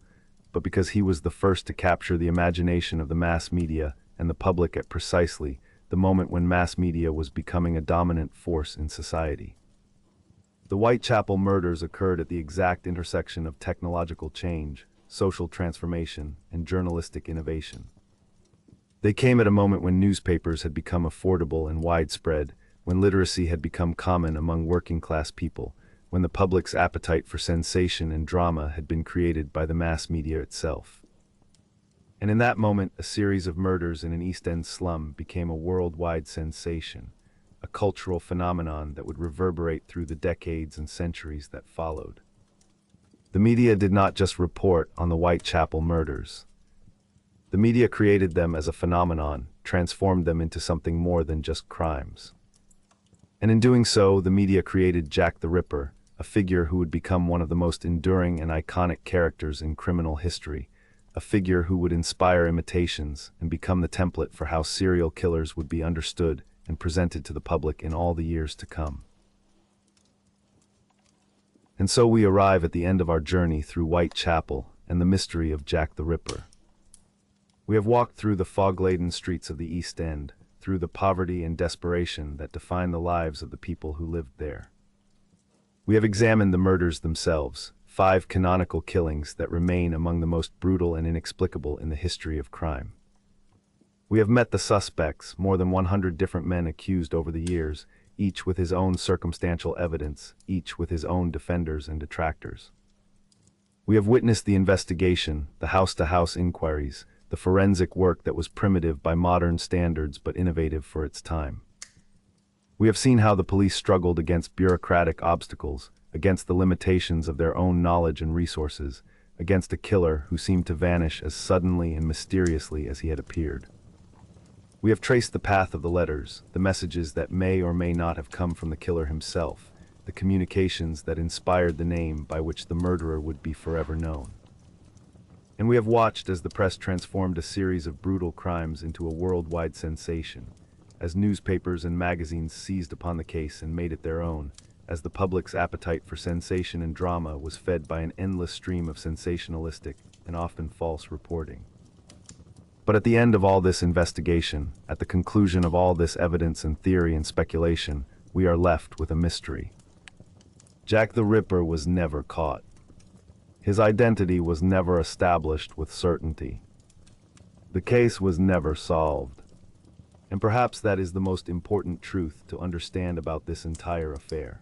but because he was the first to capture the imagination of the mass media and the public at precisely the moment when mass media was becoming a dominant force in society. The Whitechapel murders occurred at the exact intersection of technological change, social transformation, and journalistic innovation. They came at a moment when newspapers had become affordable and widespread, when literacy had become common among working-class people, when the public's appetite for sensation and drama had been created by the mass media itself. And in that moment, a series of murders in an East End slum became a worldwide sensation, a cultural phenomenon that would reverberate through the decades and centuries that followed. The media did not just report on the Whitechapel murders. The media created them as a phenomenon, transformed them into something more than just crimes. And in doing so, the media created Jack the Ripper, a figure who would become one of the most enduring and iconic characters in criminal history, a figure who would inspire imitations and become the template for how serial killers would be understood and presented to the public in all the years to come. And so we arrive at the end of our journey through Whitechapel and the mystery of Jack the Ripper. We have walked through the fog-laden streets of the East End, through the poverty and desperation that define the lives of the people who lived there. We have examined the murders themselves, 5 canonical killings that remain among the most brutal and inexplicable in the history of crime. We have met the suspects, more than 100 different men accused over the years, each with his own circumstantial evidence, each with his own defenders and detractors. We have witnessed the investigation, the house-to-house inquiries, the forensic work that was primitive by modern standards but innovative for its time. We have seen how the police struggled against bureaucratic obstacles, against the limitations of their own knowledge and resources, against a killer who seemed to vanish as suddenly and mysteriously as he had appeared. We have traced the path of the letters, the messages that may or may not have come from the killer himself, the communications that inspired the name by which the murderer would be forever known. And we have watched as the press transformed a series of brutal crimes into a worldwide sensation, as newspapers and magazines seized upon the case and made it their own, as the public's appetite for sensation and drama was fed by an endless stream of sensationalistic and often false reporting. But at the end of all this investigation, at the conclusion of all this evidence and theory and speculation, we are left with a mystery. Jack the Ripper was never caught. His identity was never established with certainty. The case was never solved. And perhaps that is the most important truth to understand about this entire affair.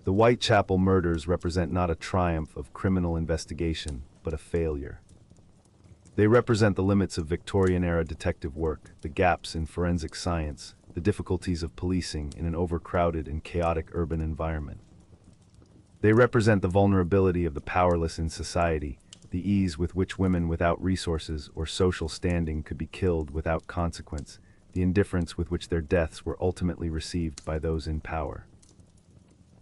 The Whitechapel murders represent not a triumph of criminal investigation, but a failure. They represent the limits of Victorian-era detective work, the gaps in forensic science, the difficulties of policing in an overcrowded and chaotic urban environment. They represent the vulnerability of the powerless in society, the ease with which women without resources or social standing could be killed without consequence, the indifference with which their deaths were ultimately received by those in power.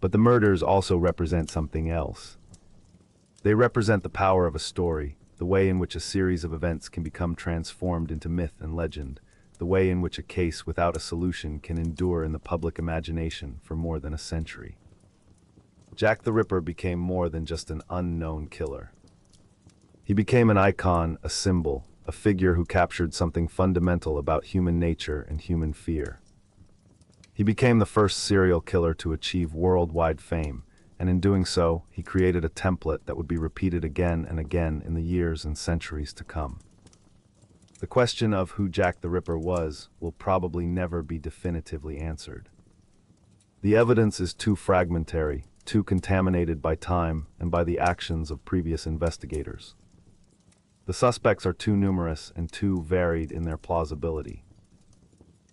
But the murders also represent something else. They represent the power of a story, the way in which a series of events can become transformed into myth and legend, the way in which a case without a solution can endure in the public imagination for more than a century. Jack the Ripper became more than just an unknown killer. He became an icon, a symbol, a figure who captured something fundamental about human nature and human fear. He became the first serial killer to achieve worldwide fame, and in doing so, he created a template that would be repeated again and again in the years and centuries to come. The question of who Jack the Ripper was will probably never be definitively answered. The evidence is too fragmentary, too contaminated by time and by the actions of previous investigators. The suspects are too numerous and too varied in their plausibility.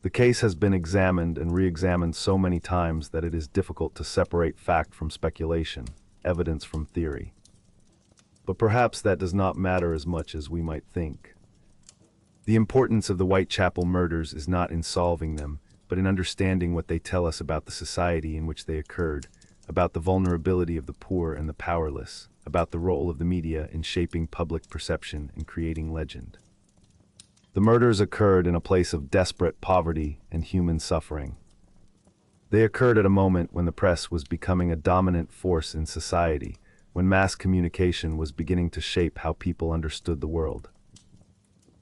The case has been examined and re-examined so many times that it is difficult to separate fact from speculation, evidence from theory. But perhaps that does not matter as much as we might think. The importance of the Whitechapel murders is not in solving them, but in understanding what they tell us about the society in which they occurred, about the vulnerability of the poor and the powerless, about the role of the media in shaping public perception and creating legend. The murders occurred in a place of desperate poverty and human suffering. They occurred at a moment when the press was becoming a dominant force in society, when mass communication was beginning to shape how people understood the world.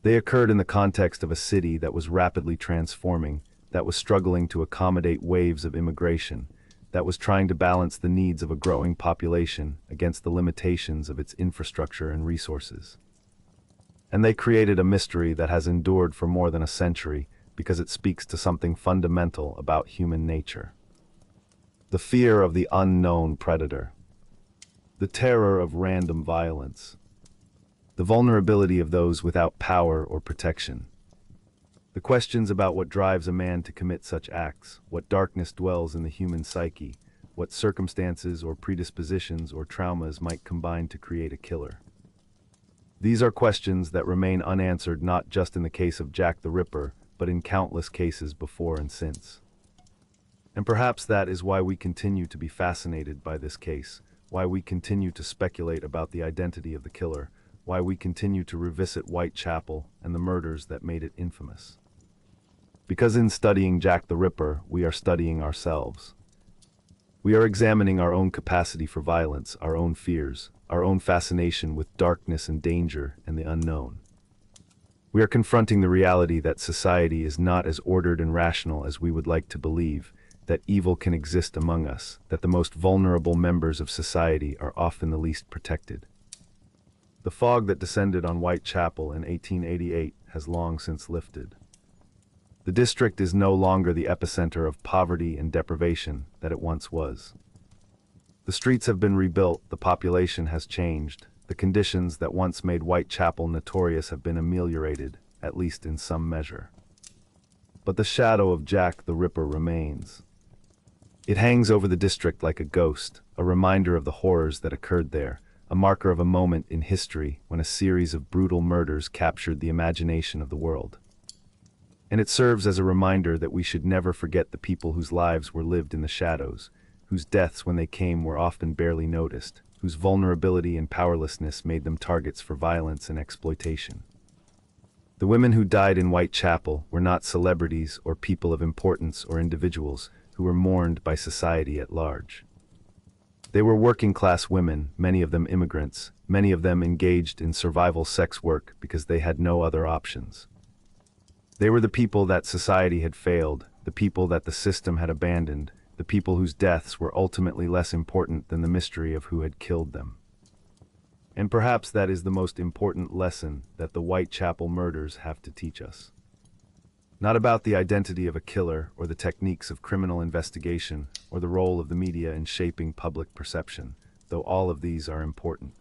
They occurred in the context of a city that was rapidly transforming, that was struggling to accommodate waves of immigration, that was trying to balance the needs of a growing population against the limitations of its infrastructure and resources. And they created a mystery that has endured for more than a century because it speaks to something fundamental about human nature. The fear of the unknown predator. The terror of random violence. The vulnerability of those without power or protection. The questions about what drives a man to commit such acts, what darkness dwells in the human psyche, what circumstances or predispositions or traumas might combine to create a killer. These are questions that remain unanswered not just in the case of Jack the Ripper, but in countless cases before and since. And perhaps that is why we continue to be fascinated by this case, why we continue to speculate about the identity of the killer, why we continue to revisit Whitechapel and the murders that made it infamous. Because in studying Jack the Ripper, we are studying ourselves. We are examining our own capacity for violence, our own fears, our own fascination with darkness and danger and the unknown. We are confronting the reality that society is not as ordered and rational as we would like to believe, that evil can exist among us, that the most vulnerable members of society are often the least protected. The fog that descended on Whitechapel in 1888 has long since lifted. The district is no longer the epicenter of poverty and deprivation that it once was. The streets have been rebuilt, the population has changed, the conditions that once made Whitechapel notorious have been ameliorated, at least in some measure. But the shadow of Jack the Ripper remains. It hangs over the district like a ghost, a reminder of the horrors that occurred there, a marker of a moment in history when a series of brutal murders captured the imagination of the world. And it serves as a reminder that we should never forget the people whose lives were lived in the shadows, whose deaths when they came were often barely noticed, whose vulnerability and powerlessness made them targets for violence and exploitation. The women who died in Whitechapel were not celebrities or people of importance or individuals who were mourned by society at large. They were working-class women, many of them immigrants, many of them engaged in survival sex work because they had no other options. They were the people that society had failed, the people that the system had abandoned, the people whose deaths were ultimately less important than the mystery of who had killed them. And perhaps that is the most important lesson that the Whitechapel murders have to teach us. Not about the identity of a killer or the techniques of criminal investigation or the role of the media in shaping public perception, though all of these are important.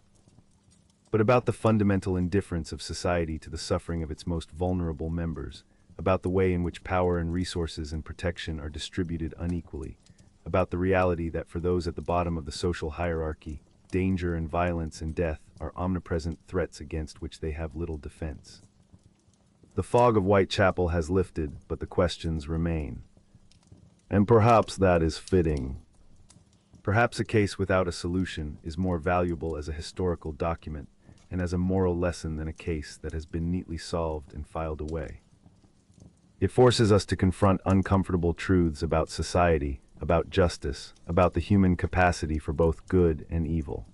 but about the fundamental indifference of society to the suffering of its most vulnerable members, about the way in which power and resources and protection are distributed unequally, about the reality that for those at the bottom of the social hierarchy, danger and violence and death are omnipresent threats against which they have little defense. The fog of Whitechapel has lifted, but the questions remain. And perhaps that is fitting. Perhaps a case without a solution is more valuable as a historical document and as a moral lesson than a case that has been neatly solved and filed away. It forces us to confront uncomfortable truths about society, about justice, about the human capacity for both good and evil.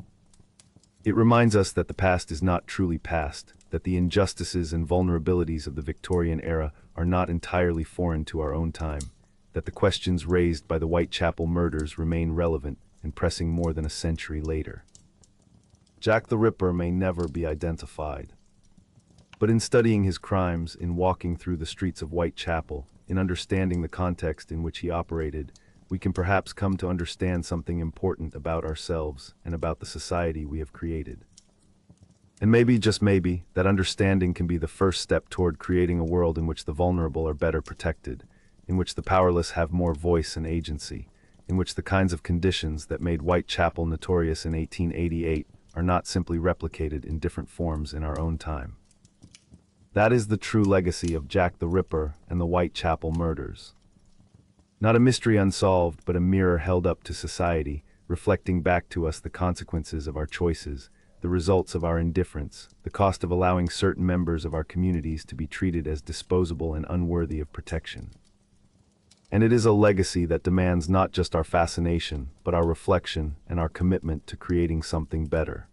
It reminds us that the past is not truly past, that the injustices and vulnerabilities of the Victorian era are not entirely foreign to our own time, that the questions raised by the Whitechapel murders remain relevant and pressing more than a century later. Jack the Ripper may never be identified. But in studying his crimes, in walking through the streets of Whitechapel, in understanding the context in which he operated, we can perhaps come to understand something important about ourselves and about the society we have created. And maybe, just maybe, that understanding can be the first step toward creating a world in which the vulnerable are better protected, in which the powerless have more voice and agency, in which the kinds of conditions that made Whitechapel notorious in 1888 are not simply replicated in different forms in our own time. That is the true legacy of Jack the Ripper and the Whitechapel murders. Not a mystery unsolved, but a mirror held up to society, reflecting back to us the consequences of our choices, the results of our indifference, the cost of allowing certain members of our communities to be treated as disposable and unworthy of protection. And it is a legacy that demands not just our fascination, but our reflection and our commitment to creating something better.